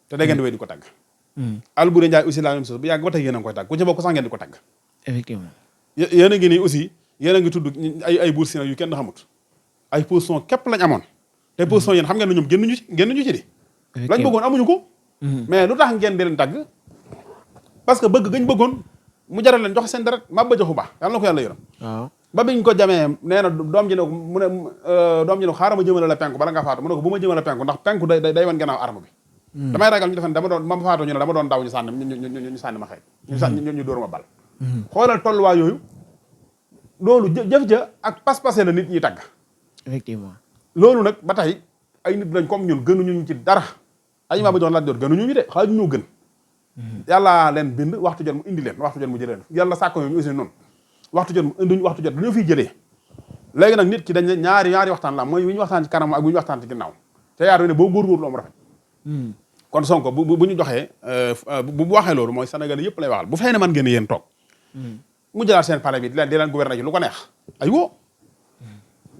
te da ngeen di wéy di ko tàgg Alboury Ndiaye aussi la même chose bu yàgg ba tey yéen a ngi koy tàgg ku ci bokk sax ngeen di ko tàgg effectivement yéen a ngi nii aussi yéen a ngi tudd ay bourse yu kenn xamut ay position képp lañ amoon te position yéen xam ngeen ne ñoom génnuñu ci di lañ bëggoon amuñu ko mais lu tax ngeen di leen tàgg parce que bëgg gañ bëggoon mu jaral leen joxe seen deret ma ba joxu baax yàlla na ko yàlla yërëm waaw ba biñ ko jamee nee na doom ji ne mu ne doom ji ne xaaral ma jëmale la penku bala nga faatu mu ne ko bu ma jëmale penku ndax penku day wan gannaaw arme bi damay ragal ñu defen dama doon ma faatu ñu ne dama doon daw ñu sànni ñu sànni ma xëy ñu dóor ma bal xoolal tolluwaay yooyu loolu jëf ja ak pas-pasé la nit ñi tagg effectivement loolu nag ba tey ay nit lañ comme ñun gënuñu ci dara ay ma ba doon Lat Joor gënuñu ñu de xaaju ñoo gën yàlla leen bind waxtu jot mu indi leen waxtu jot mu jëlee leen yàlla sàkko ñu aussi noonu waxtu jot mu indiñ waxtu jot dañoo fiy jëlee léegi nag nit ki dañ ne ñaari waxtaan la mooy wi ñu waxtaan ci kanam ak wi ñu waxtaan ci ginnaaw te yaar ne boo góorgóorlu am rafet kon Sonko bu ñu joxee bu waxee loolu mooy Sénégal yëpp lay waxal bu fay ne man ngeen yéen toog mu jëlaat seen palais bi di leen gouverner ci lu ko neex ay woo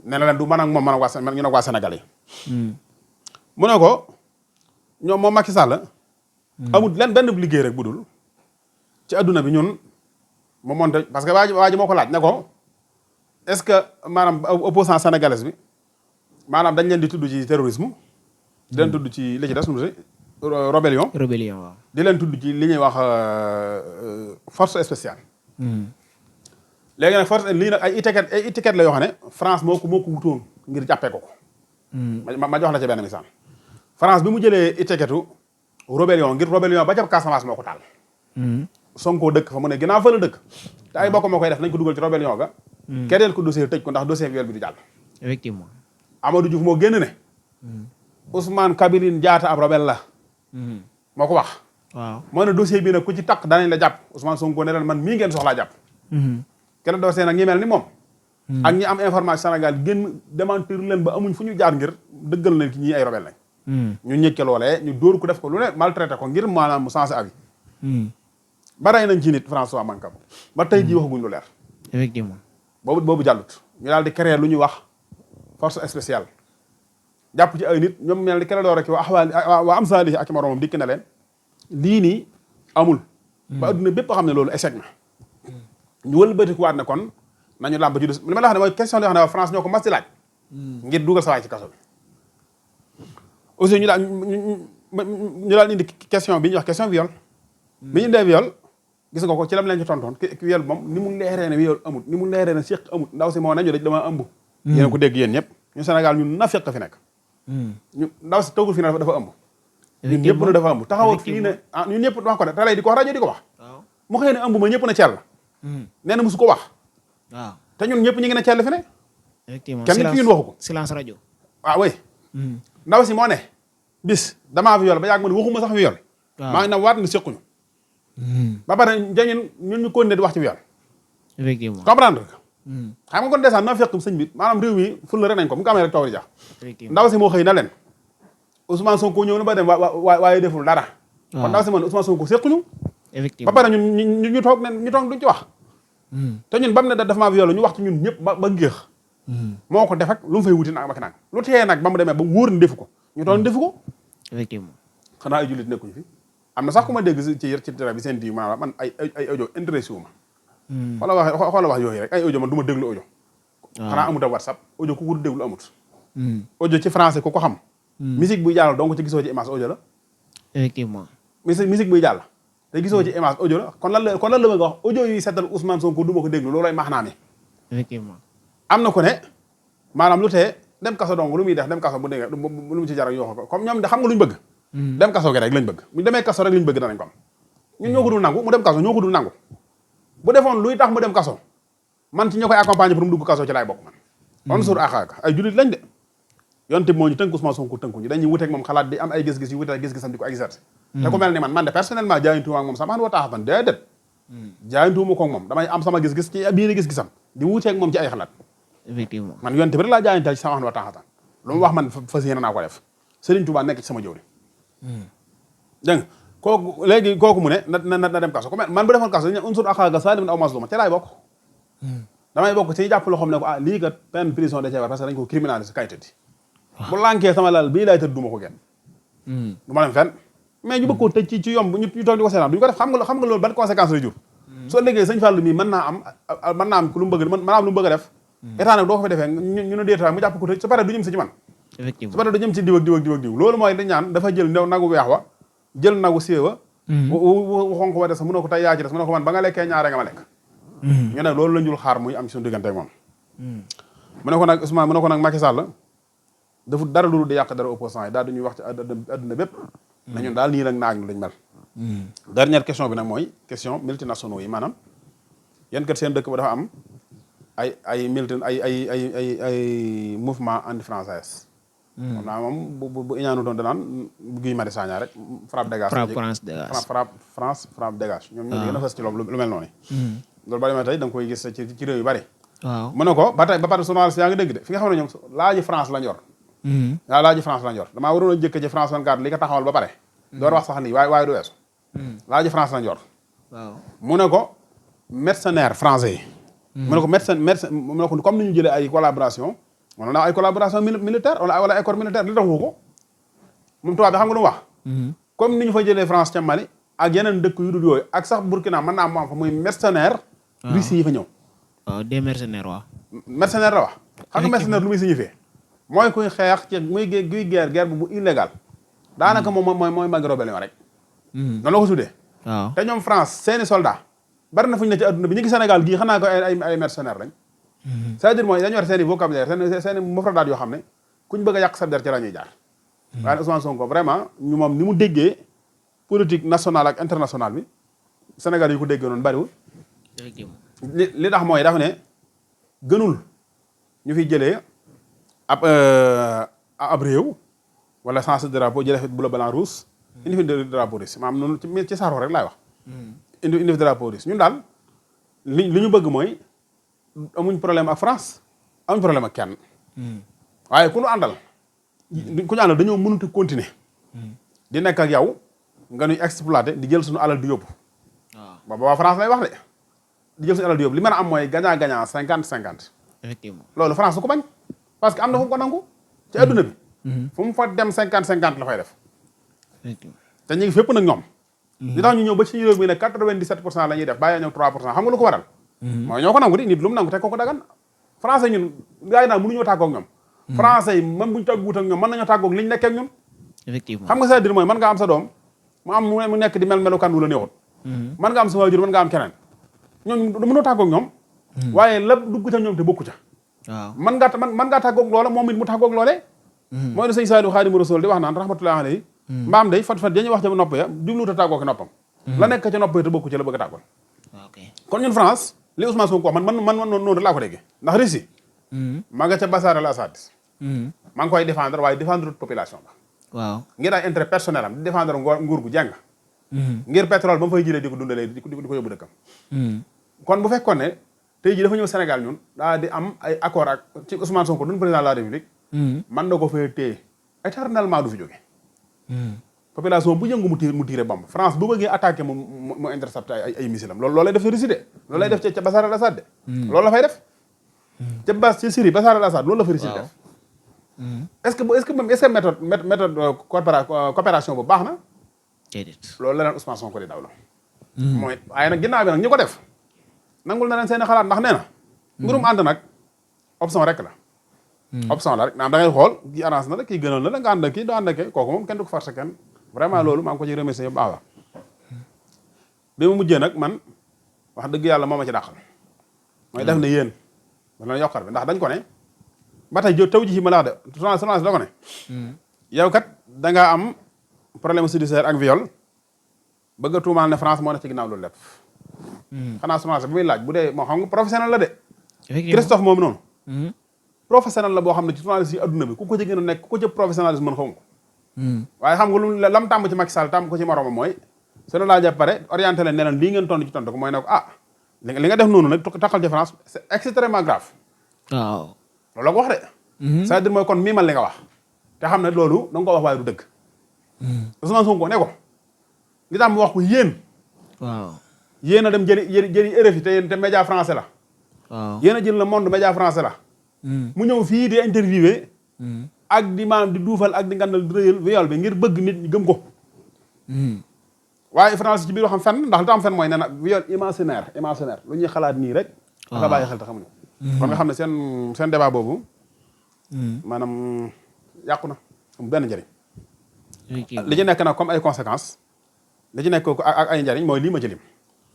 nee na leen du man ak moom man ak waa ñu ne waa Sénégal yi mu ne ko ñoom moom Macky Sall amul leen benn liggéey rek bu dul ci adduna bi ñun mu monté parce que waa ji moo ko laaj ne ko est-ce que maanaam opposant sénégalais bi maanaam dañ leen di tudd ci terrorisme di leen tudd ci li ci des nu rébellion waaw di leen tudd ci li ñuy wax force spéciale léegi nag force lii nag ay étiquette la yoo xam ne France moo ko wutoon ngir jàppee ko ma jox la ci benn misaal France bi mu jëlee étiquette rébellion ngir rébellion ba ca Casamance moo ko taal Sonko dëkk fa mu ne ginnaaw fa la dëkk te ay bokk moo koy def nañ ko dugal ci rébellion ga keneen ko dossier tëj ko ndax dossier viol bi du jàll effectivement Amadou Diouf moo génn ne Ousmane Kabiline Diatta ab rebelle la moo ko wax waaw moo ne dossier bi nag ku ci takk danañ la jàpp Ousmane Sonko ne leen man mii ngeen soxlaa jàpp keneen dossier nag ñi mel ni moom ak ñi am information Sénégal génn démentir leen ba amuñ fu ñu jaar ngir dëggal na ñii ay rebelle lañ ñu ñëkke loolee ñu dóor ko def ko lu ne maltraité ko ngir maanaam mu sensé avis ba rey nañ ci nit François Mancabou ba tey jii waxaguñ lu leer effectivement boobu jàllut ñu daal di créer lu ñuy wax force spéciale jàpp ci ay nit ñoom mel ni kene door rek waa am saali ak moroomam dikk na leen lii nii amul ba adduna bépp xam ne loolu échec na ñu wëlbatiku waat ne kon nañu làmb ci li ma la wax ne mooy question yoo xam ne waa France ñoo ko mas di laaj ngir dugal sa waay ci kaso bi aussi ñu daal indi question bi ñuy wax question viol bi ñu indee viol gis nga ko ci lam leen ci tontoon ki viol moom ni mu leeree ne viol amut ni mu leeree ne séq amut ndaw si moo ne ñu dama ëmb yéen ko dégg yéen ñëpp ñu Sénégal ñun nafiq fi nekk ñu ndaw si toogul fi ne dafa ëmb ñun ñëpp ne dafa ëmb taxawut fii ne ah ñun ñëpp wax ko de télé di ko wax rajo di ko wax mu xëy ne ëmb ma ñëpp na cell nee na mosu ko wax waaw te ñun ñëpp ñu ngi ne cell fi ne effectivement kenn ci ñun waxu ko silence rajo waaw oui ndaw si moo ne bis damaa viol ba yàgg ma ne waxuma sax viol maa ngi na waat na séquñu ba pare ñun ñu continuer di wax ci viol effectivement comprendre nga xam nga kon desaan na fekk sëñ bi maanaam réew mi ful la rek nañ ko mu ko amee rek toog di jax ndaw si moo xëy na leen Ousmane Sonko ñëw na ba dem waaye deful dara kon ndaw si man Ousmane Sonko séquñu effectivement ba pare ñun ñu toog duñ ci wax te ñun ba mu ne dafa maa viol ñu wax ci ñun ñëpp ba géex moo ko def ak lu mu fay wuti nag ba ki nag lu teyee nag ba mu demee ba mu wóor ni defu ko ñu toog defu ko effectivement xanaa ay jullit nekkuñu fi am na sax ku ma dégg ci télé bi seen di maanaam man ay audio intéressé wu ma xoola wax yooyu rek ay audio man du ma déglu audio xanaa amut ak WhatsApp audio ku ko déglu amut audio ci français ku ko xam musique buy jàll donc ci gisoo ci image audio la effectivement musique buy jàll te gisoo ci image audio la kon lan la bëgg a wax audio yi seetal Ousmane Sonko du ma ko déglu loolooy max naa mi effectivement am na ko ne maanaam lu tee dem kaso dong lu muy def dem kaso bu dégg lu mu ci jar ak yoo ko comme ñoom xam nga luñu bëgg dem kaso gi rek lañ bëgg bu demee kaso rek lañ bëgg danañ ko am ñun ñoo ko dul nangu mu dem kaso ñoo ko dul nangu bu defoon luy tax mu dem kaso man ci ñoo koy accompagner pour mu dugg kaso ci laay bokk man on sur axaaka ay jullit lañ de yonte moo ñu tënk Ousmane Sonko tënku ñu dañuy wuteeg moom xalaat di am ay gis-gis yu wuteeg gis-gisam di ko exercer te ku mel ni man de personnellement jaayintuuma ak moom sama wa taxatan déedéet jaayintuuma ko ak moom damay am sama gis-gis ci biir gis-gisam di wuteeg moom ci ay xalaat effectivement man yonte bi rek laa jaayintal ci sama wa taxatan lu mu wax man fas yéene naa ko def Serigne Touba nekk ci sama jëwri dégg nga kooku léegi kooku mu ne na dem kaso man bu defoon kaso dañu unsur axaaga saliman aw mazluma ca laay bokk damay bokk ci jàpp loo xam ne ko ah lii kat peine prison da cee war parce que dañ ko criminaliser kay tëddi bu lànkee sama lal bii laay tëdd du ma ko génn du ma dem fenn mais ñu bëgg koo tëj ci yomb ñu toog di ko seetaan duñu ko def xam nga loolu ban conséquence lay jur soo léegi sëñ Fallou mii mën naa am lu mu bëgg mën naa am lu mu bëgg a def état nag doo ko fa defee ñu ne déeta mu jàpp ko tëj su paree du jëm si ci man effectivement su paree du jëm si diw ak diw loolu mooy dañ ñaan dafa jël nagu weex wa jël nagu séewa xonk wa des sax mu ne ko tey yaa ci des mu ne ko man ba nga lekkee ñaare nga ma lekk ñu ne loolu la ñul xaar muy am ci suñu diggante ak moom mu ne ko nag Ousmane mu ne ko nag Macky Sall dafa dara lu di yàq dara opposant yi daal dañuy wax ci adduna bépp na ñun daal nii nag naag lañ mel dernière question bi nag mooy question multinationaux yi maanaam yéen kat seen dëkk ba dafa am ay mouvement anti français xam naa moom bu iñaanu doon danaan Guy Marius Sagna rek frappe dégage frappe dégage ñoom ñoo gën a fës ci loolu lu mel noonu loolu ba demee tey da nga koy gis ci réew yu bari waaw mu ne ko ba tey ba pare journaliste yaa ngi dégg de fi nga xam ne ñoom laaji France lañ yor waaw laaji France lañ yor damaa waroon a jëkk ci France 24 li ko taxawal ba pare door wax sax nii waaye du weesu laaji France lañ yor waaw mu ne ko mercenaire français yi mu ne ko mu ne ko comme ni ñu jëlee ay collaboration wala naa ay collaboration militaire wala ay corps militaire li tax wu ko moom tubaab bi xam nga lu mu wax comme ni ñu fa jëlee France ca Mali ak yeneen dëkk yu dul yooyu ak sax Burkina mën naa mu am fa muy mercenaire Russie yi fa ñëw waaw des mercenaires waaw mercenaire la wax xam nga mercenaire lu muy signifié mooy kuy xeex ci muy guy guerre bu illégal daanaka moom mooy mag rébellion rek noonu la ko tuddee waaw te ñoom France seeni soldat bari na fu ñu ne ci adduna bi ñu ngi Sénégal gii xanaa ko ay mercenaire lañ c'est-à-dire mooy dañu war seeni vocabulaire seeni mufradaat yoo xam ne kuñ bëgg a yàq sa der ci la ñuy jaar waaye ne Ousmane Sonko vraiment ñu moom ni mu déggee politique nationale ak internationale bi Sénégal yi ko déggee noonu bariwul li tax mooy dafa ne gënul ñu fi jëlee ab réew wala sens de drapeau jëlee fi bleu blanc rouge indi fi drapeau russe maanaam noonu ci saaro rek laay wax indi fi drapeau russe ñun daal li ñu bëgg mooy amuñ problème ak France amuñ problème ak kenn waaye ku ñu àndal dañoo mënut a continuer di nekk ak yow nga ñuy exploiter di jël suñu alal di yóbbu waaw ba waa France lay wax de di jël suñu alal di yóbbu li mën a am mooy gagnant 50-50 effectivement loolu France du ko bañ parce que am na fu mu ko nangu ci adduna bi fu mu fa dem 50-50 la fay def te ñu ngi fépp nag ñoom li tax ñu ñëw ba ci réew mi ne 97% la ñuy def bàyyi ñëw 3% xam nga lu ko waral mooy ñoo ko nangu di nit lu mu nangu te ko dagan français ñun gars yi naan mënuñoo tàggoog ñoom français yi même buñu tàgguwut ak ñoom mën nañoo tàggoog liñ nekkee ak ñun effectivement xam nga c'est-à-dire mooy mën nga am sa doom mu nekk di mel melukaan wu la neexut mën nga am sa waajur mën nga am keneen ñoom du mënoo tàggoog ñoom waaye la dugg ca ñoom te bokku ca waaw mën ngaa tàggoog loola moom it mu tàggoog loolee mooy ne sëñ Saliou Xaadimu Rasuul di wax naan rahmatullahi alayhi mbaam day fat dañuy wax ca nopp ya jubluwut a tàggoo ki noppam la nekk ca nopp ya te bokku ca la bëgg a tàggool kon ñun France li Ousmane Sonko wax man noonu laa ko déggee ndax Russie maa nga ca Bachar al-Assad maa ngi koy défendre waaye défendre population ba waaw ngir ay intérêt personnel am di défendre nguur gu jàng ngir pétrole ba mu fay jëlee di ko dundalee di ko yóbbu dëkkam kon bu fekkoon ne tey jii dafa ñëw Sénégal ñun daa di am ay accord ak ci Ousmane Sonko dun président de la République man na ko fee téye éternellement du fi jóge population bu yëngu mu tiire bombe France bu bëggee attaqué mu intercepté ay missile am loolu lay def Russie de loolu lay def ca Bachar al-Assad de loolu la fay def ca Syrie Bachar al-Assad loolu la fa Russie def est-ce que méthode coopération bu baax na loolu la leen Ousmane Sonko di daw la mooy waaye nag ginnaaw bi nag ñi ko def nangul na leen seen xalaat ndax nee na mbirum ànd nag option rek la option la rek naam da ngay xool kii arrange na la kii gënal na la nga ànd ak kii doo ànd ak kii kooku moom kenn du ko forcer kenn vraiment loolu maa ngi ko ci remercier bu baax bi mu mujjee nag man wax dëgg yàlla moo ma ci dàqal mooy def ne yéen dana yokkar bi ndax dañ ko ne ba tey taw ji ci ma la wax de journaliste da ko ne yow kat dangaa am problème judiciaire ak viol bëgg a tuumaal ne France moo ne ci ginnaaw loolu lépp xanaa journaliste bi muy laaj bu dee moo xam nga professionnel la de Christophe moom noonu professionnel la boo xam ne ci journaliste yi adduna bi ku ko ci gën a nekk ku ko ci professionnalisme mën xamu ko waaye xam nga lu lam tàmm ci Macky Sall tàmm ko ci moromam mooy sunu laajee pare orienté leen ne leen lii ngeen tontu ci tontu ko mooy ne ko li nga def noonu nag taxal ci France c'est extrêmement grave waaw loolu la ko wax de c'est-à-dire mooy kon miimal li nga wax te xam ne loolu da nga ko wax waaye du dëgg Ousmane Sonko ne ko li tax mu wax ko yéen waaw yéen a dem jëli RFI te média français la waaw yéen a jël le monde média français la mu ñëw fii di interviewé ak di maanaam di duufal ak di ngandal di rëyal viol bi ngir bëgg nit ñi gëm ko waaye France ci biir waxam fenn ndax li tax am fenn mooy nee na viol imaginaire lu ñuy xalaat nii rek aka bàyyi xel te xamuñu kon nga xam ne seen débat boobu maanaam yàqu na am benn njëriñ li ci nekk nag comme ay conséquences li ci nekk ak ay njëriñ mooy lii ma ci lim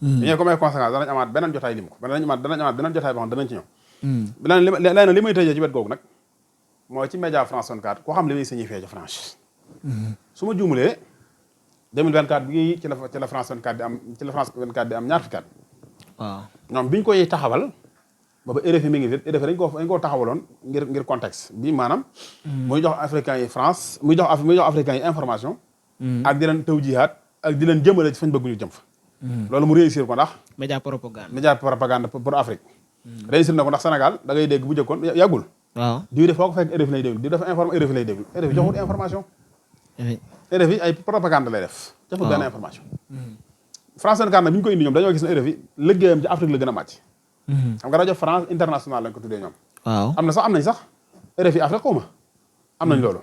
li ñee comme ay conséquences danañ amaat beneen jotaay lim ko danañ amaat beneen jotaay boo xam danañ ci ñëw leneen li may tëjee ci wet googu nag mooy ci média France 24 koo xam li muy signifié ci France su ma juumulee 2024 bi ci la France 24 di am ñaar fukki at waaw ñoom biñ koy taxawal booba RFI mi ngi fi RFI dañ koo taxawaloon ngir contexte bi maanaam muy jox africains yi France muy jox africains yi information ak di leen taw jihaat ak di leen jëmale ci fañ bëgg ñu jëm fa loolu mu réussir ko ndax média propagande pour Afrique réussir na ko ndax Sénégal da ngay dégg bu jëkkoon yàggul waaw diw de foo ko fekk RFI lay déglu di dafa informé RFI lay déglu RFI joxul information RFI ay propagande lay def joxul benn information France 24 nag bi ñu ko indi ñoom dañoo gis ne RFI liggéeyam ci Afrique la gën a màcc xam nga rajo France international lañ ko tuddee ñoom waaw am nañ sax RFI Afrique xaw ma am nañ loolu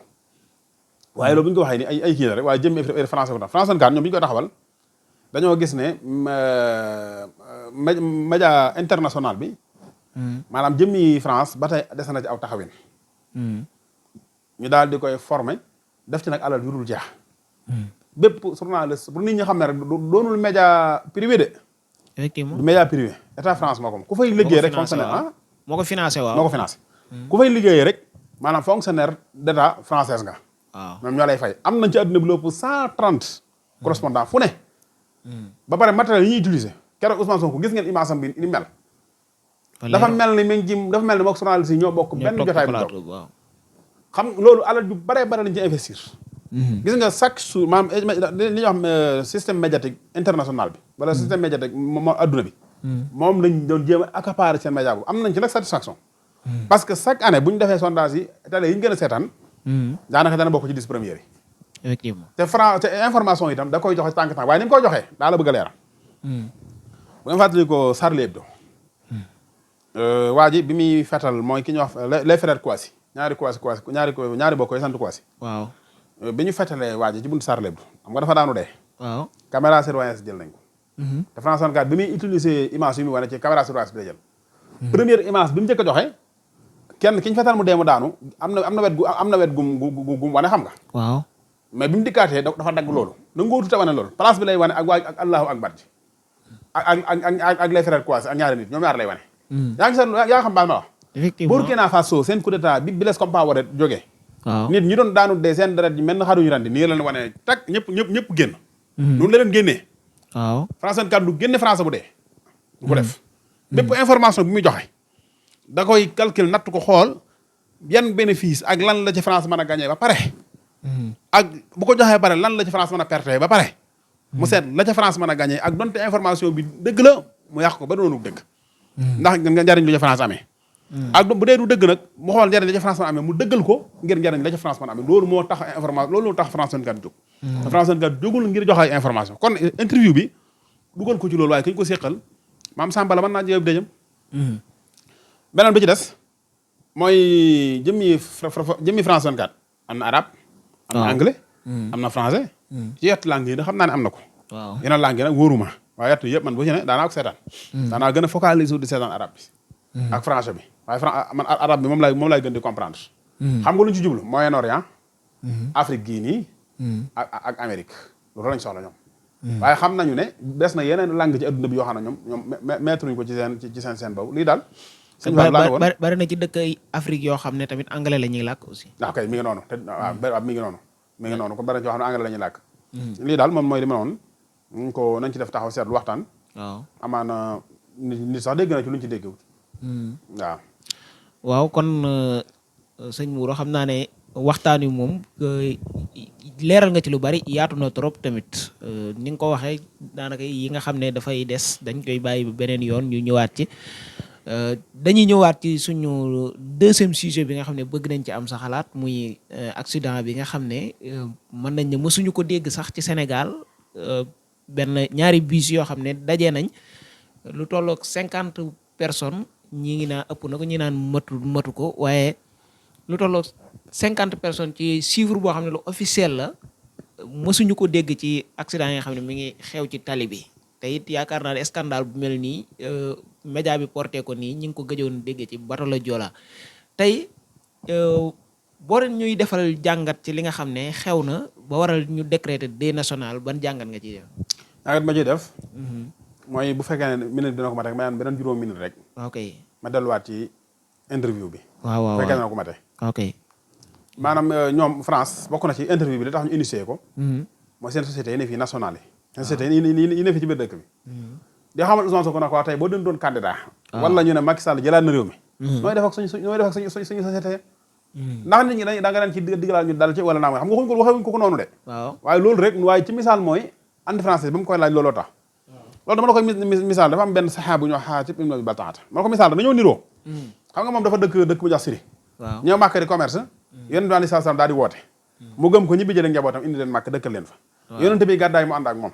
waaye loolu bu ñu ko waxee ni ay kii la rek waaye jëmmi France 24 ñoom bi ñu koy taxawal dañoo gis ne média international bi maanaam jëmmi France ba tey des na ci aw taxawin ñu daal di koy former def ci nag alal yu dul jeex bépp journaliste pour nit ñi xam ne rek doonul média privé de effectivement du média privé état France moo ko ku fay liggéey rek fonctionnaire moo ko financé waaw moo ko financé ku fay liggéeyee rek maanaam fonctionnaire d'état française nga waaw ñoom ñoo lay fay am nañ ci àdduna bi lépp 130 correspondant fu ne ba pare matériel yi ñuy utiliser keroog Ousmane Sonko gis ngeen image am bi ni mel dafa mel ni mi ngi dafa mel ni mook journaliste yi ñoo bokk benn jotaay bu toog xam loolu alal ju bare lañ ci investir gis nga chaque jour maanaam li ñuy wax système médiatique international bi wala système médiatique moom adduna bi moom lañ doon jéem a accaparer seen média boobu am nañ ci nag satisfaction parce que chaque année bu ñu defee sondage yi télé yi ñu gën a seetaan daanaka dana bokk ci 10 premières yi effectivement te information itam da koy joxe tànk waaye ni mu koy joxee daa la bëgg a leeral bu nga fàttali ko Charlie Hebdo waa ji bi muy fetal mooy ki ñuy wax les frères Kouassi ñaari bokk yi sant Kouassi waaw bi ñu fetalee waa ji ci buntu Charlie Hebdo xam nga dafa daanu dee waaw caméra surveillance jël nañ ko te France 24 bi muy utiliser image yi muy wane ci caméra surveillance bi la jël première image bi mu njëkk a joxe kenn ki ñu fetal mu dee mu daanu am na wet gum wane xam nga waaw mais bi mu dikkaatee dafa dagg loolu da ngoo tuta wane loolu place bi lay wane ak waaj ak allahu akbar ji ak les frères croisés ak ñaari nit ñoom ñaar lay wane. yaa ngi seetlu yaa xam baax ma wax. effectivement Burkina Faso seen coup d'état bi Blaise Compaoré jógee. waaw nit ñi doon daanu dee seen deret yi mel na xaruñu randi nii la leen wane tak ñëpp génn. noonu la leen génnee. waaw France 24 du génne France bu dee. du ko def bépp information bi muy joxe. da koy calcul natt ko xool yan bénéfice ak lan la ci France mën a gagné ba pare. ak bu ko joxee pare lan la ci France mën a perte ba pare. mu seet la ca France mën a gagné ak donte information bi dëgg la mu yàq ko ba doonu dëgg. ndax nga njariñ lu ca France amee. ak bu dee du dëgg nag mu xool njariñ la ca France mën a amee mu dëggal ko ngir njariñ la ca France mën a amee loolu moo tax information loolu moo tax France 24 jóg. France 24 jógul ngir joxe ay information kon interview bi dugal ko ci loolu waaye ki ñu ko séqal maam Samba la mën naa jëw dëjëm. beneen bi ci des mooy jëmmi France 24 am na arabe. am na anglais. am na français. ci yett langue yi da xam naa ne am na ko. waaw yeneen langue yi nag wóoruma waaye yett yëpp man bu ci ne daanaa ko seetaan. daanaa gën a focaliser di seetaan arabe bi. ak français bi waaye man arabe bi moom laay gën di comprendre. xam nga lu ñu ci jublu Moyen-Orient. Afrique gii nii. ak Amérique loolu lañ soxla ñoom. waaye xam nañu ne des na yeneen langue ci adduna bi yoo xam ne ñoom mettre ñu ko ci seen boobu lii daal. bari na ci dëkk Afrique yoo xam ne tamit anglais la ñuy làkk aussi. waaw kay mi ngi noonu te waaw mi ngi noonu ko bari na ci yoo xam ne anglais la ñuy làkk. lii daal moom mooy li ma noonu nañ ci def taxaw seetlu waxtaan. waaw amaana nit sax dégg na ci luñ ci déggewut. waaw. waaw kon sëñ Mourou xam naa ne waxtaan wi moom leeral nga ci lu bari yaatu na trop tamit ni nga ko waxee daanaka yi nga xam ne dafay des dañ koy bàyyi ba beneen yoon ñu ñëwaat ci. dañuy ñëwaat ci suñu deuxième sujet bi nga xam ne bëgg nañ ci am sa xalaat muy accident bi nga xam ne mën nañ ne mësuñu ko dégg sax ci Sénégal ñaari bus yoo xam ne dajee nañ lu tolloog 50 personnes ñi ngi naa ëpp na ko ñi naan matu ko waaye lu tolloog 50 personnes ci chiffre boo xam ne lu officiel la mësuñu ko dégg ci accident yi nga xam ne mi ngi xew ci tali bi te it yaakaar naa ne scandale bu mel nii média bi porté ko nii ñi ngi ko gëjoon dégg ci bato la Joola tey boo leen ñuy defal jàngat ci li nga xam ne xew na ba waral ñu décréter deuil national ban jàngat nga ciy def. jàngat ma ciy def. mooy bu fekkee ne minute dina ko mate rek ma naan beneen juróom minute rek. ok ma delluwaat ci interview bi. waaw bu fekkee dina ko mate. ok maanaam ñoom France bokk na ci interview bi li tax ñu initié ko. mooy seen société yi ne fii nationale yi. seen société yi ne fii ci biir dëkk bi. di xamal Ousmane Sonko nag waa tey boo doon candidat. wala ñu ne Macky Sall jëlaat na réew mi. nooy def ak suñu société. ndax nit ñi da nga leen ci digalaat ñu dal ci wala naa xam nga waxuñ ko noonu de. waaw waaye loolu rek waaye ci misaal mooy anti français ba mu koy laaj looloo tax. loolu dama la koy misaal dafa am benn saxaaba bu ñu wax Xaatib ibn Abi Baltaata ma la ko misaal dañoo niroo. xam nga moom dafa dëkk bu jox Syrie. waaw ñëw Màkka di commerce. yonent bi alayhi salaam daal di woote. mu gëm ko ñibbi jëlee njabootam indi leen Màkka dëkkal leen fa. yonent bi gàddaay mu ànd ak moom.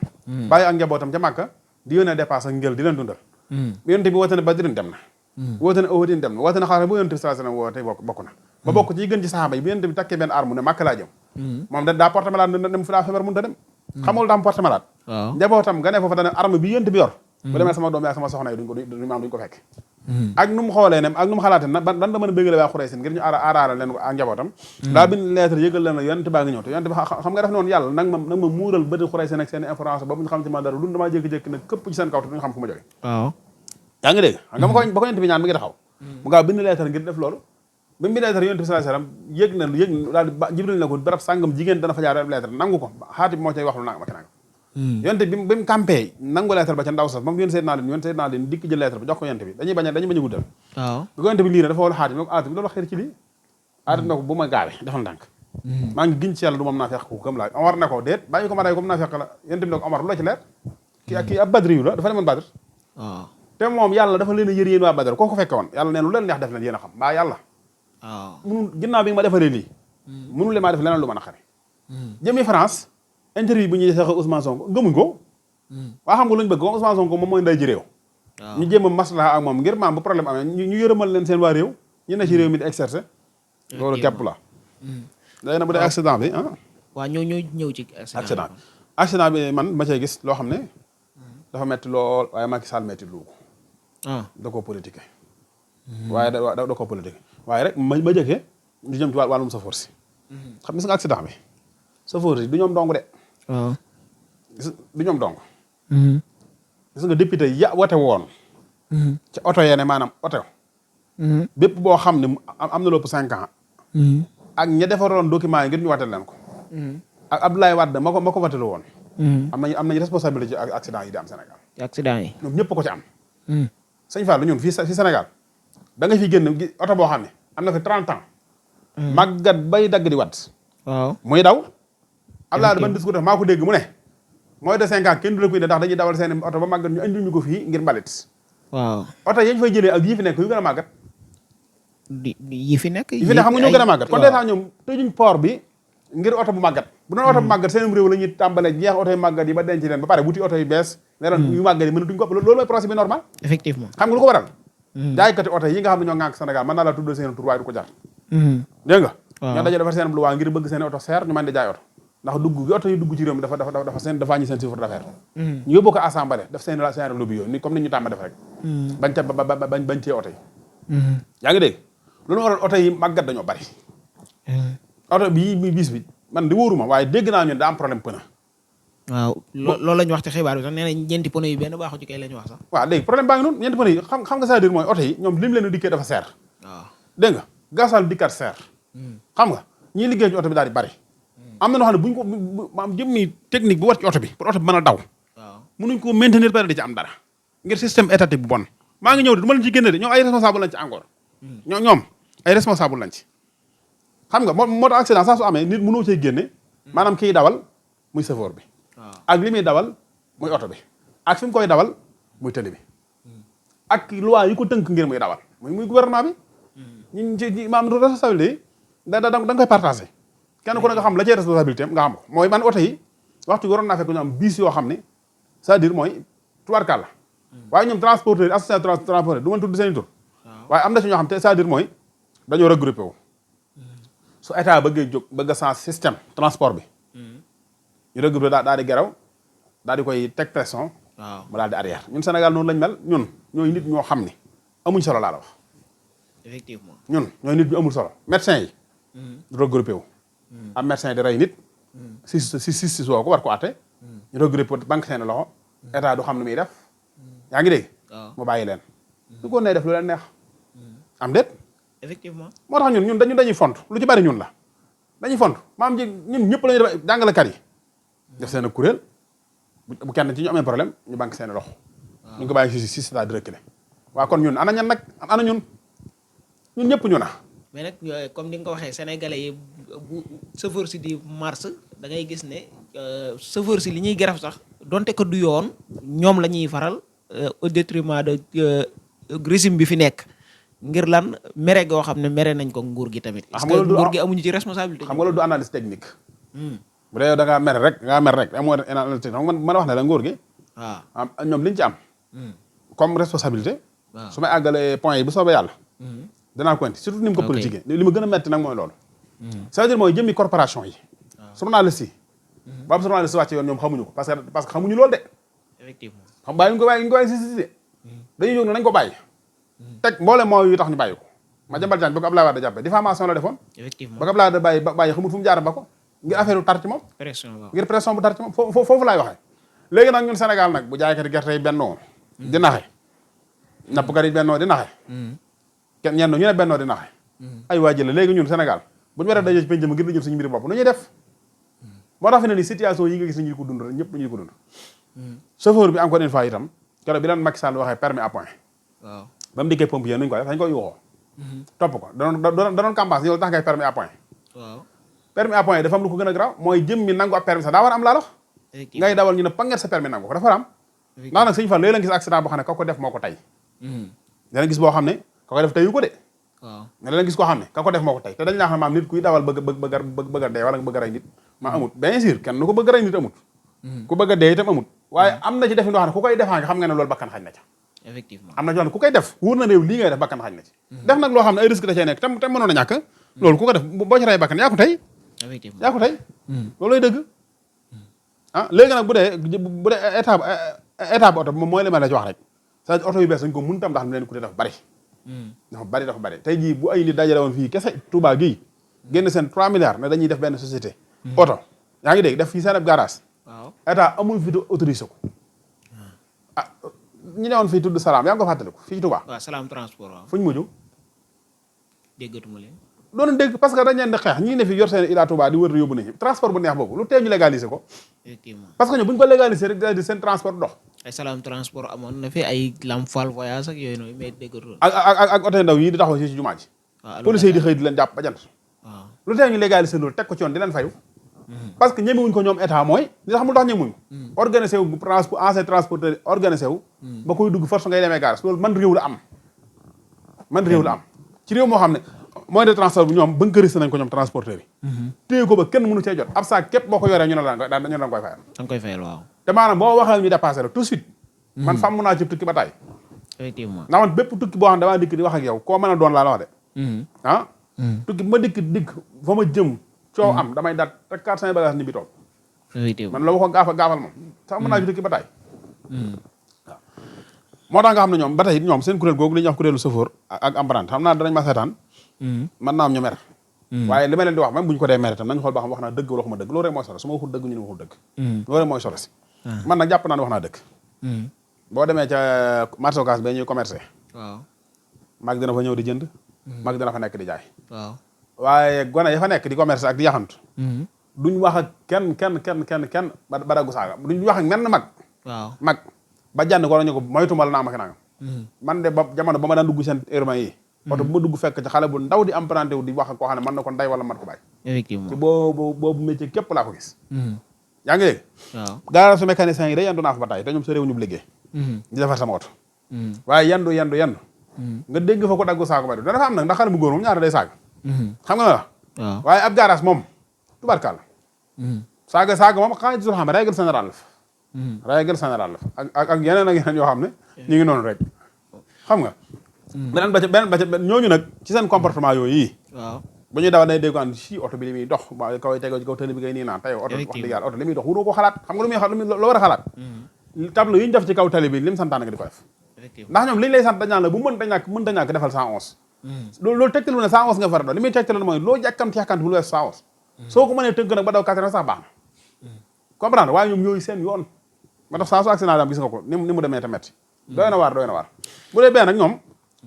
bàyyi ak njabootam ca Màkka di yónnee dépasse ak ngël di leen dundal. yonent bi woote ne Badrin dem na. woote ne Uhud dem na woote ne xaaral bu yonent bi sallallahu alayhi wasallam woote bokk na ba bokk ci gën ci saxaaba yi bu yonent bi takkee benn arme ne Màkka laa jëm moom daa porte malade dem fu daa feebar mënut a dem xamul daa porte malade njabootam nga ne foofa dane arme bi yonent bi yor bu demee sama doom yi ak sama soxna yi duñ ko fekk ak nu mu xoolee ne ak nu mu xalaatee dan da mën a bëggale waa Xuraysin ngir ñu aaraara leen ak njabootam daa bind lettre yëgal leen yonent baa ngi ñëw te yonent bi xam nga def noonu yàlla nag ma muural bëti Xuraysin ak seen information ba mu ñu xam ci ma dara lu damaa jékki-jékki ne këpp ci seen kaw te duñu xam fu ma jóge yaa ngi dégg xam nga ba ko yonent bi ñaan mi ngi taxaw mu gaaw bind lettre ngir def loolu bi mu bind lettre yonent bi sallallahu alayhi wasallam yëg na daal di Jibril ne ko barab sàngam jigéen dana fa jaar lettre nangu ko Xaatib moo cay wax lu nanga ma ki nanga yonent bi mu campé nangu lettre ba ca ndaw sax moom yón seet naa leen dikk jël lettre ba jox ko yonent bi dañuy bañ a guddal waaw bi ko yonent bi lii dafa wol Xaatib ne ko Xaatib loolu xeer ci lii Xaatib ne ko bu ma gaawee defal ndànk maa ngi giñ ci yàlla du moom naa fekk ku gëm laa Omar ne ko déet bàyyi ko ma day comme naa fekk la yonent bi ne ko Omar lu la ci leer kii ab Badri yu la dafa demoon Badr te moom yàlla dafa leen a yër yéen waa Badar koo ko fekke woon yàlla neen lu leen neex def leen yéen a xam mbaa yàlla munul ginnaaw bi nga ma defalee lii munul leen maa def leneen lu mën a xare jëmi France interview bu ñuy seq Ousmane Sonko gëmuñ ko waa xam nga luñ bëgg Ousmane Sonko moom mooy nday ji réew ñu jéem a maslaha ak moom ngir maam bu problème amee ñu yërëmal leen seen waa réew ñu ne ci réew mi di exercer loolu képp la léegi nag bu dee accident bi waaw ñëw ci accident bi man ma cee gis loo xam ne dafa metti lool waaye Macky Sall metti lu ko da koo politique waaye da koo politique waaye rek ma jëkkee ñu jëm ci wàllum safoor si xam gis nga accident bi safoor si du ñoom dong de du ñoom dong gis nga député ya wote woon ci oto yee ne maanaam oto bépp boo xam ne am na lépp 5 ans ak ña defaroon document yi ngir ñu wateel leen ko ak Abdoulaye Wade ma ko watelu woon am nañu responsabilité ci accident yi di am Sénégal accident yi ñoom ñëpp ko ci am sëñ Fall ñun fii Sénégal da nga fi génn oto boo xam ne am na fi 30 ans màggat bay dagg di wat waaw muy daw Abdoulaye Wade ban discours def maa ko dégg mu ne mooy de 5 ans kenn du la koy ne ndax dañuy dawal seen oto ba màggat ñu indi ñu ko fii ngir mbalit waaw oto yañ fay jëlee ak yii fi nekk yu gën a màggat yi fi nekk xam nga ñoo gën a màggat kon dèjà ñoom tëjuñ port bi ngir oto bu màggat bu doon oto bu màggat seen réew la ñuy tàmbalee jeex oto yu màggat yi ba denc leen ba pare wuti oto yu bees ne leen yu màggat yi mënatuñ ko loolu mooy procès bi normal effectivement xam nga lu ko waral jaaykati oto yi nga xam ne ñoo ŋànk Sénégal mën naa la tudd seen tur waaye du ko jar dégg nga ñoo daje defar seen loi ngir bëgg seen oto seer ñu mën di jaay oto ndax dugg gi oto yu dugg ci réew mi dafa wàññi seen chiffre d'affaires ñu yóbbu ko assemblée def seen lobby yooyu ni comme ni ñu tàmm def rek bañ cee oto yi yaa ngi dégg loolu waral oto yi màggat dañoo bari oto bi bis bi man di wóoruma waaye dégg naa ñu daa am problème pneu waaw loolu la ñu wax ci xibaar bi sax nee na ñeenti pneu yi benn baaxu ci kay la ñu wax sax waaw léegi problème baa ngi noonu ñeenti pneu yi xam nga c'est-à-dire mooy oto yi ñoom lim leen dikkee dafa seer waaw dégg nga gasoil dikkaat seer xam nga ñii liggéey ci oto bi daal di bari am na noo xam ne buñ ko maam jëmmi technique bu war ci oto bi pour oto bi mën a daw waaw mënuñ ko maintenir pare di ci am dara ngir système étatique bu bon maa ngi ñëw de du ma leen ci génne de ñoom ay responsable lañ ci encore ñoom ay responsable lañ ci xam nga moo tax accident saa su amee nit mënoo cee génne maanaam kiy dawal muy chauffeur bi ak li muy dawal muy oto bi ak fi mu koy dawal muy tëli bi ak loi yi ko tënk ngir muy dawal muy gouvernement bi ñu ci maanaam responsabilité da nga koy partagé kenn ku ne nga xam la cee responsabilité am nga xam ko mooy man oto yi waxtu waroon naa fekk ñu am bis yoo xam ne c'est-à-dire mooy tubaarkàlla la waaye ñoom transporteur association transporteur du ma tudd seen i tur waaye am na ci ñoo xam te c'est-à-dire mooy dañoo regroupé wu su état bëggee jóg bëgg a sens système transport bi ñu regroupé daal di geraw daal di koy teg pression mu daal di arrière ñun Sénégal noonu lañ mel ñun ñooy nit ñoo xam ni amuñ solo laa la wax effectivement ñun ñooy nit ñu amul solo médecin yi regroupé wu am médecin di rey nit si woo ko war ko atte ñu regroupé banque seen loxo état du xam ne muy def yaa ngi dégg mu bàyyi leen du ko ne def lu leen neex am déet effectivement moo tax ñun dañuy font lu ci bari ñun la dañuy font maam ji ñun ñëpp lañuy def jàngalekat yi def seen kuréel bu kenn ci ñu amee problème ñu banque seen loxo ñu ngi ko bàyyi si c'est-à-dire reculer waaw kon ñun ana ñan nag ana ñun ñëpp ñu na mais nag comme ni nga ko waxee sénégalais yi bu chauffeur si di mars da ngay gis ne chauffeur si li ñuy grève sax donte ko du yoon ñoom la ñuy faral au détriment de régime bi fi nekk ngir lan mere goo xam ne mere nañ ko nguur gi tamit. est-ce que nguur gi amuñu ci responsabilité. xam nga loolu du analyse technique. bu dee yow da ngaa mer rek amoo analyse technique man mën a wax ne la nguur gi. waaw ñoom liñ ci am. comme responsabilité. waaw su may àggalee point yi bu soobee yàlla. danaa ko indi surtout ni mu ko politique li ma gën a metti nag mooy loolu. c'est-à-dire mooy jëmmi corporation yi. journaliste yi. ba journaliste wàcce yoon ñoom xamuñu ko parce que xamuñu loolu de. effectivement xam bàyyi ñu ko bàyyi si dañuy jóg ne nañ ko bàyyi. teg mboolem mooy yu tax ñu bàyyi ko ma jambal jaan ba ko Abdoulaye Wade jàppee diffamation la defoon. effectivement ba ko Abdoulaye Wade bàyyi xamul fu mu jaar ba ko ngir affaire bu tar ci moom. pression waaw ngir pression bu tar ci moom foofu laay waxee. léegi nag ñun Sénégal nag bu jaaykati gerte yi bennoo di naxe nappkat yi bennoo di naxe kenn ñenn ñu ne bennoo di naxe ay waa jële léegi ñun Sénégal bu ñu waree dajee ci penc ma ngir di jël suñu mbiri bopp nu ñuy def moo tax fi ne ni situation yi nga gis nañu ko dund rek ñëpp dañuy ko dund chauffeur bi encore une fois itam keroog bi leen Macky Sall waxee permis à point waaw ba mu dikkee pompier nuñu ko def dañ koy yuuxoo topp ko danoon campagne yow tax ngay permis à point waaw permis à point dafa am lu ko gën a garaaw mooy jëm mi nangu ab permis sax daa war a am laa lox ngay dawal ñu ne panget sa permis nangu ko dafa war a am ndax nag sëñ Fall léeg la gis accident boo xam ne ka ko def moo ko tey dana gis boo xam ne ka ko def teyu ko de waaw mais dana gis koo xam ne ka ko def moo ko tey te dañ laa xam ne maam nit kuy dawal bëgg a dee wala nga bëgg a rey nit maa amut bien sûr kenn nu ko bëgg a rey nit amut ku bëgg a dee itam amut waaye am na ci defin loo xam ne ku koy defaa nga xam nga ne loolu bakkan xañ na ca effectivement am na ci ku koy def wóor na réew lii ngay def bakkan xañ na ci def nag loo xam ne ay risque da cay nekk te mënoon a ñàkk loolu ku ko def boo ci rey bakkan yaa ko tey effectivement yaa ko tey loolu lay dëgg ah léegi nag bu dee état bu oto bi moom mooy li ma la ci wax rek c'est-à-dire oto yu bees dañ ko mun tam ndax leen coûté dafa bari tey jii bu ay nit dajale woon fii kese Touba gii génn seen 3 milliards ne dañuy def benn société oto yaa ngi dégg def fii seen ab garage waaw état amul fi autorisé ko ah ñu newoon fii tudd Salaam yaa ngi ko fàttaliku fii ci Touba. waaw Salaam transport waaw. fu ñu mujj. déggatuma leen. doon dégg parce que dañ leen di xeex ñi ne fi yor seen Ila Touba di wër di yóbbu nañu transport bu neex boobu lu tee ñu légaliser ko. effectivement parce que ñoom bu ñu ko légaliser rek di seen transport dox. ay Salaam transport amoon na fi ay Lamp Fall voyage ak yooyu noonu mais déggatul. ak oto ndaw yi di taxaw ci jumaa ji. waaw policiers yi di xëy di leen jàpp ba jant. waaw lu tee ñu légaliser loolu teg ko ci yoon di leen fayu. parce que ñemewuñ ko ñoom état mooy li tax mu tax ñemewuñ ko. organisé wu ancien transporteur yi organisé wu. ba koy dugg force ngay demee garas loolu man réew la am. man réew la am ci réew moo xam ne moyen de transport bi ñoom bënkërisé nañ ko ñoom transporteurs yi. téye ko ba kenn mënu cee jot ab saak képp boo ko yoree ñu ne la nga koy fayal. da nga koy fayal waaw. te maanaam boo waxee ñu dépassé la tout de suite. man fàmm naa ci tukki ba tay effectivement ndax man bépp tukki boo xam ne damaa dikk di wax ak yow koo mën a doon laa la wax de. ah. tukki bu ma dikk fa ma jëm. coow am damay daat rek 4-5 bagages ni bi toog. effectivement man la waxoon gaafal moom. sax mën naa ci tukki ba tay waaw moo tax nga xam ne ñoom ba tey ñoom seen kuréel googu li ñuy wax kuréelu chauffeur ak emprunté xam naa danañ ma seetaan. mën naa am ñu mer. waaye li ma leen di wax même bu ñu ko dee mere tam nañ xool ba xam wax naa dëgg wala waxuma dëgg loolu rek mooy solo su ma waxul dëgg ñu ne waxul dëgg. loolu rek mooy solo si. man nag jàpp naa ne wax naa dëgg. boo demee ca marché Ocass ba ñuy commercé. waaw mag dina fa ñëw di jënd. mag dina fa nekk di jaay. waaw waaye gone ya fa nekk di commerce ak di yaxantu. duñ wax ak kenn ba daggu saaga duñ wax ak menn mag. waaw mag ba jànd ko ñu ko moytumal naa ma ki nangam. man de ba jamono ba ma daan dugg seen urbain yi. oto bu ma dugg fekk ci xale bu ndaw di emprunté wu di wax ak koo xam ne mën na ko nday wala mat ko bàyyi. effectivement ci boobu métier képp laa ko gis. yaa ngi dégg. waaw garage su mécanicien yi day yendu naa fa ba tey te ñoom sa réew ñu bu liggéey. di defar sama oto. waaye yendu. nga dégg fa ko daggu saako bari dana fa am nag ndax xale bu góor moom ñaata day saaga. xam nga la. waaw waaye ab garage moom tubarkàlla. saaga moom xanaa gisul xam ne règle générale la fa. règle générale la fa ak yeneen ak yeneen yoo xam ne ñu ngi noonu rek xam nga. beneen ba ca ñooñu nag ci seen comportement yooyu yi. waaw bu ñuy dawal day dégg an si oto bi li muy dox ba kaw tegoo ci kaw tëli bi ngay nii naan tey oto wax dëgg yàlla oto li muy dox wuroo ko xalaat xam nga lu muy loo war a xalaat. tableau yi ñu def ci kaw tali bi lim santaan nga di ko def. ndax ñoom liñ lay sant dañ naan la bu mënta ñàkk defal 111. loolu tegtalu ne 111 nga fara doon li muy tegtalu mooy loo yàkkamti bul wees 111. soo ko mënee tënk nag ba daw 80 sax baax na. comprendre waaye ñoom ñooyu seen yoon ma tax saa su accident am gis nga ko ni mu demee te metti doy na waar bu dee bee nag ñoom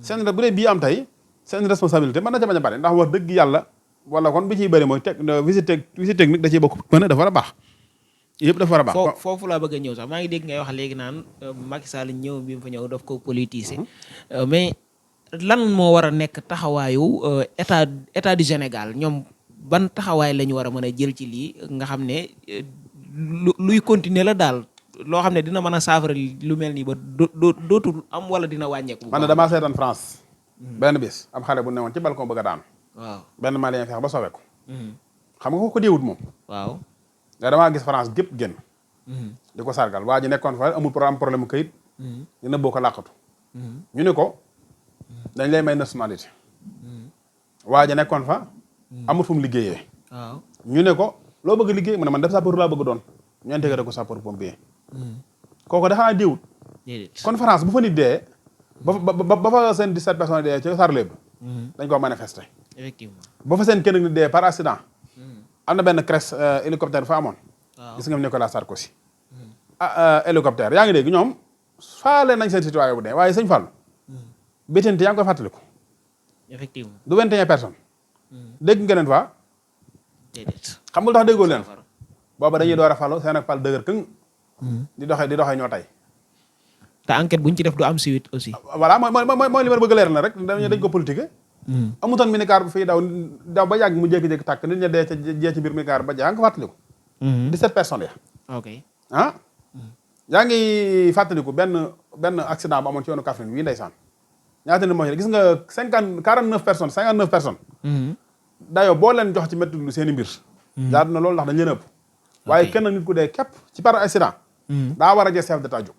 seen bu dee bii am tey seen responsabilité mën na ca bañ a bari ndax wax dëgg yàlla wala kon bi ciy bëri mooy visite technique da ciy bokk mën a dafa war a baax yëpp dafa war a baax foofu laa bëgg a ñëw sax maa ngi dégg ngay wax léegi naan Macky Sall ñëw bi mu fa ñëw daf ko politiser mais lan moo war a nekk taxawaayu état du Sénégal ñoom ban taxawaay la ñu war a mën a jël ci lii nga xam ne luy continuer la daal loo xam ne dina mën a saafara lu mel nii ba dootul am wala dina wàññeeku. man ne damaa seetaan France. benn bis am xale bu newoon ci balcon bëgg a daanu. waaw benn malien feex ba sowe ko. xam nga ko déewut moom. waaw. nga damaa gis France gépp génn. di ko sargal waa ji nekkoon fa amul problème mu këyit. dina boo ko làqatu. ñu ne ko dañ lay may nationalité. waa ji nekkoon fa. amul fu mu liggéeyee. waaw ñu ne ko loo bëgg liggéey mu ne man def sapeur laa bëgg doon ñu intégré ko sapeur pompier. kooku dafa déewut. kon France bu fa nit dee. ba fa seen 17 personnes dee ci Sarleb. dañ koo manifester. effectivement ba fa seen kenn nit dee par accident. am na benn crash hélicoptère fa amoon. waaw gis nga Nicolas Sarkozy. hélicoptère yaa ngi dégg ñoom faale nañ seen citoyen bu dee waaye sëñ Fall. bétante yaa ngi koy fàttaliku. effectivement du 21 personnes. dégg nga leen fa. déedéet xam nga lu tax déggoo leen. booba dañuy door a falu seen ak fal dëgër këng. di doxee ñoo tey. te enquête bu ñu ci def du am suite aussi. voilà mooy li ma bëgg a leer na rek dañ ko politique. amutoon minicar bu fiy daw ba yàgg mu jékki-jékki tàkk nit ña dee ci biir minicar ba yaa ngi ko fàttaliku. 17 personnes ya. ok yaa ngi fàttaliku benn accident bu amoon ci yoonu Kaffrine wii ndeysaan. ñaata nit moo ci gis nga 49 personnes 59 personnes. dayoo boo leen jox ci métti lu seen i mbir. jaar na loolu ndax dañ leen ëpp. waaye kenn nit ku dee képp ci par accident. daa war a jël chef d'état jóg.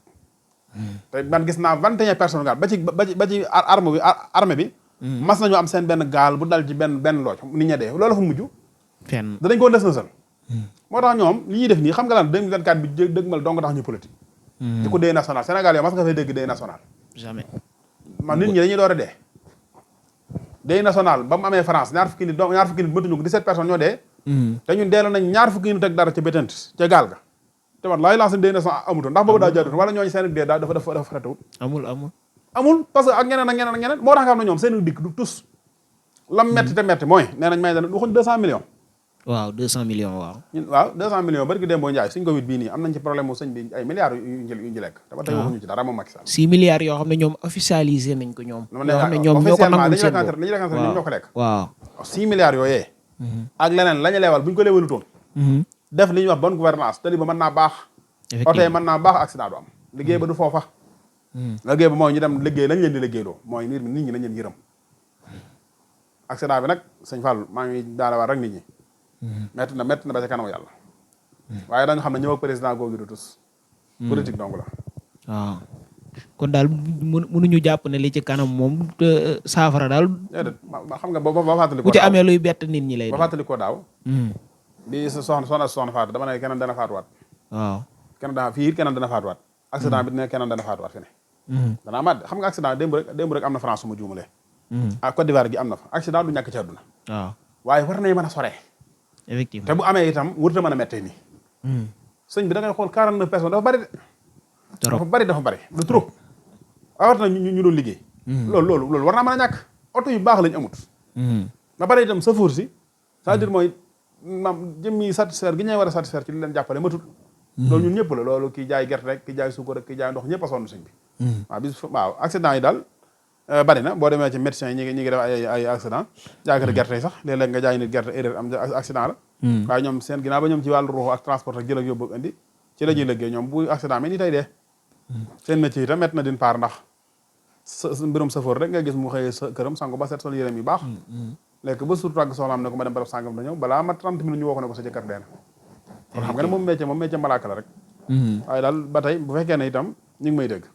te man gis naa 21 personnes gaal ba ci armée bi. mas nañu am seen benn gaal bu dal ci benn looj nit ña dee loolu fa mujj. fenn danañ koo des na sal moo tax ñoom li ñuy def nii xam nga lan 2024 bi dëgmal dong tax ñu politique. di ko deuil national Sénégal yow mas nga fay dégg deuil national. jamais. man nit ñi dañuy door a dee. deuil national ba mu amee France ñaar fukki nit mëtuñu ko 17 personnes ñoo dee. te ñun deeloon nañ ñaar fukki nit ak dara ca bétant ca gaal ga. te man laay lancé 200 amutoon ndax boobu daa jaatutoon wala ñooñu seen dee dafa fretewut amul parce que ak ñeneen moo tax nga xam ne ñoom seen dikk du tus lam metti te metti mooy nee nañ may dana waxuñ 200 millions waaw 200 millions waaw ñun waaw 200 millions bari ki dem boo njaay suñ Covid bii nii am nañ ci problème mu sëñ bi ay milliards yu ñu lekk te ba tey waxuñu ci dara moom Macky Sall 6 milliards yoo xam ne ñoom officialisé nañ ko ñoom yoo xam ne ñoom ñoo ko nangul seen bopp li ñu reconnaître ñoom ñoo ko lekk waaw 6 milliards yooyee ak leneen la ñu leewal bu ñu ko leewalutoon def li ñuy wax bonne gouvernance tali ba mën naa baax oto yi mën naa baax accident du am liggéey ba du foofa liggéey ba mooy ñu dem liggéey lañ leen di liggéeyloo mooy nit ñi nañ leen yërëm accident bi nag sëñ Fall maa ngi daala war rek nit ñi metti na ba ca kanam yàlla waaye dañu xam ne ñëw ak président googu du tus politique donc la waaw kon daal mënuñu jàpp ne li ci kanam moom saafara daal déedéet xam nga ba fàttali ko bu ci amee luy bett nit ñi lay ba fàttali ko daaw bi sa soxna faatu dama ne keneen dana faatuwaat waaw keneen dana faatuwaat accident bi ne keneen dana faatuwaat fi ne dana amaat xam nga accident démb rek am na France su ma juumalee ak Côte d'Ivoire gi am na fa accident du ñàkk ci àdduna waaw waaye war nay mën a soree effectivement te bu amee itam wërta mën a mettee nii sëñ bi da ngay xool 49 personnes dafa bari de dafa bari lu trop awat na ñu doon liggéey loolu war naa mën a ñàkk oto yu baax lañ amut ba pare itam safoor si c'est-à-dire mooy maam jëmmi satisfaire gi ñuy war a satisfaire ci li leen jàppale matut loolu ñun ñëpp la loolu kii jaay gerte rek kii jaay suukar rek kii jaay ndox ñëpp a sonn sëñ bi waaw accident yi daal bari na boo demee ci médecin yi ñi ngi def ay accident jaaykati gerte yi sax léeg-léeg nga jaay nit gerte erreur am accident la waaye ñoom seen ginnaaw ba ñoom ci wàllu ruux ak transport ak jël ak yóbbu ak indi ci la ñuy liggéey ñoom bu accident mi ni tey dee seen métier itam mett na din part ndax mbirum safoor rek nga gis mu xëyee sa këram sangu ba set sol yéreem yu baax lekk ba surtout ak soxlaam ne ko ma dem barab sàngam da ñëw balaa ma 30 minutes ñu woo ko ne ko sa jëkkër dee na kon xam nga ne moom métier malaaka la rek waaye daal ba tey bu fekkee ne itam ñu ngi may dégg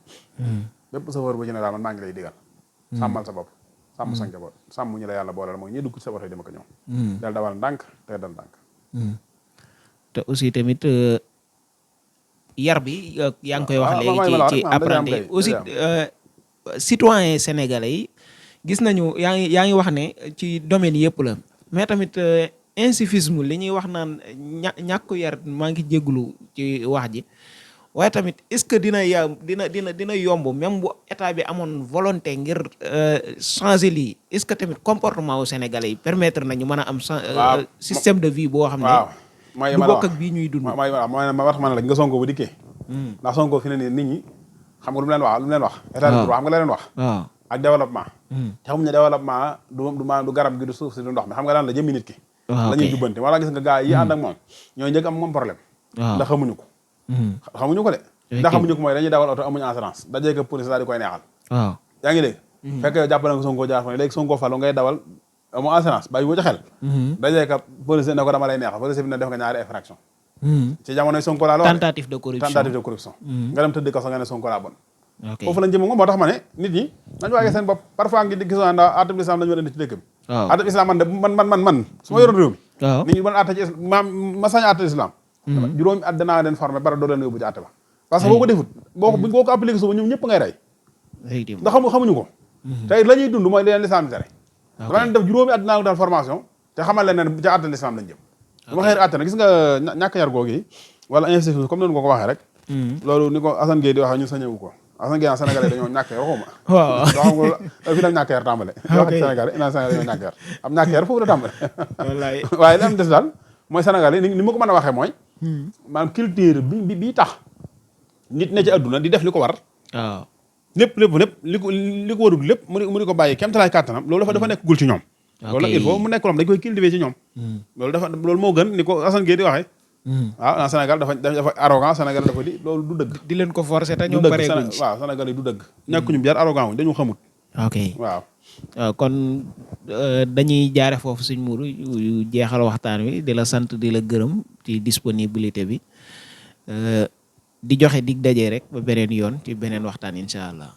bépp safoor bu ci ne daal man maa ngi lay digal sàmmal sa bopp sàmm sa njaboot sàmm ñu la yàlla booleel mooy ñi dugg ci sa oto yi dama ko ñëw del dawal ndànk te dal ndànk te aussi tamit yar bi yaa ngi koy wax léegi ci apprenti yi aussi citoyen sénégalais yi gis nañu yaa ngi wax ne ci domaine yëpp la mais tamit incivisme li ñuy wax naan ñàkk yar maa ngi jégglu ci wax ji waaye tamit est-ce que dina yomb même bu état bi amoon volonté ngir changer lii est-ce que tamit comportement wu sénégalais yi permettre nañu mën a am système de vie boo xam ne du bokk ak bii ñuy dund ma wax ma ne la nga Sonko bu dikkee ndax Sonko fi ne nii nit ñi xam nga lu mu leen wax état de droit xam nga la leen wax ak développement te xamuñ ne développement du garab gi du suuf si du ndox mi xam nga lan la jëmmi nit ki la ñuy jubbante wala gis nga gars yi ànd ak moom ñooy njëkk am moom problème ndax xamuñu ko de ndax xamuñu ko mooy dañuy dawal oto amuñu assurance dajee ko police daal di koy neexal yaa ngi dégg fekk yow jàppale nga Sonko jaar fa ne léegi Sonko falu ngay dawal amu assurance bàyyi boo ca xel dajee ko police ne ko dama lay neexal police bi ne def nga ñaari infraction ci jamonoy Sonko laa la tentative de corruption nga dem tëdd kaso nga ne Sonko laa bon foofu lañ jëm moom moo tax ma ne nit ñi nañu waagee seen bopp parfois ngi di gisoo nda atab islam dañu war a indi ci dëkk bi atab islam man su ma yoroon réew mi nit ñi man atta ci ma sañ atta islam juróomi at danaa leen formé bara doo leen yóbbu ci atta ba parce que boo ko defut boo ko appliqué suba ñoom ñëpp ngay rey ndax xamuñu ko tey la ñuy dund mooy leen l'islam di tere dama leen def juróomi at dinaa daal formation te xamal leen ne ci atta l'islam lañ jëm dama xëy atta na gis nga ñàkk yar googu wala institution comme noonu nga ko waxee rek loolu ni ko Assane Gueye di waxee ñu sañewu ko Assane Gueye Sénégalais dañoo ñàkk yar waxuma waaw xam nga fi nag ñàkk yar tàmbale wax Sénégal dañoo ñàkk yar am ñàkk yar foofu la tàmbale waaye li am des daal mooy Sénégalais ni ma ko mën a waxee mooy maanaam culture bi tax nit ne ci àdduna di def li ko war waaw lépp li ko warul lépp mu ni ko bàyyi kem talaay kàttanam loolu dafa nekk gul ci ñoom loolu nag il faut mu nekk loo xam dañ koy cultiver ci ñoom loolu moo gën ni ko Assane Gueye di waxee waaw Sénégal dafa arrogant Sénégal dafa loolu du dëgg di leen ko forcer te ñoom pare guñ ci waaw Sénégal yi du dëgg nekkuñu jar arrogant wuñ dañu xamut ok waaw kon dañuy jaare foofu suñ muru jeexal waxtaan wi di la sant di la gërëm ci disponibilité bi di joxe dig daje rek ba beneen yoon ci beneen waxtaan incha allah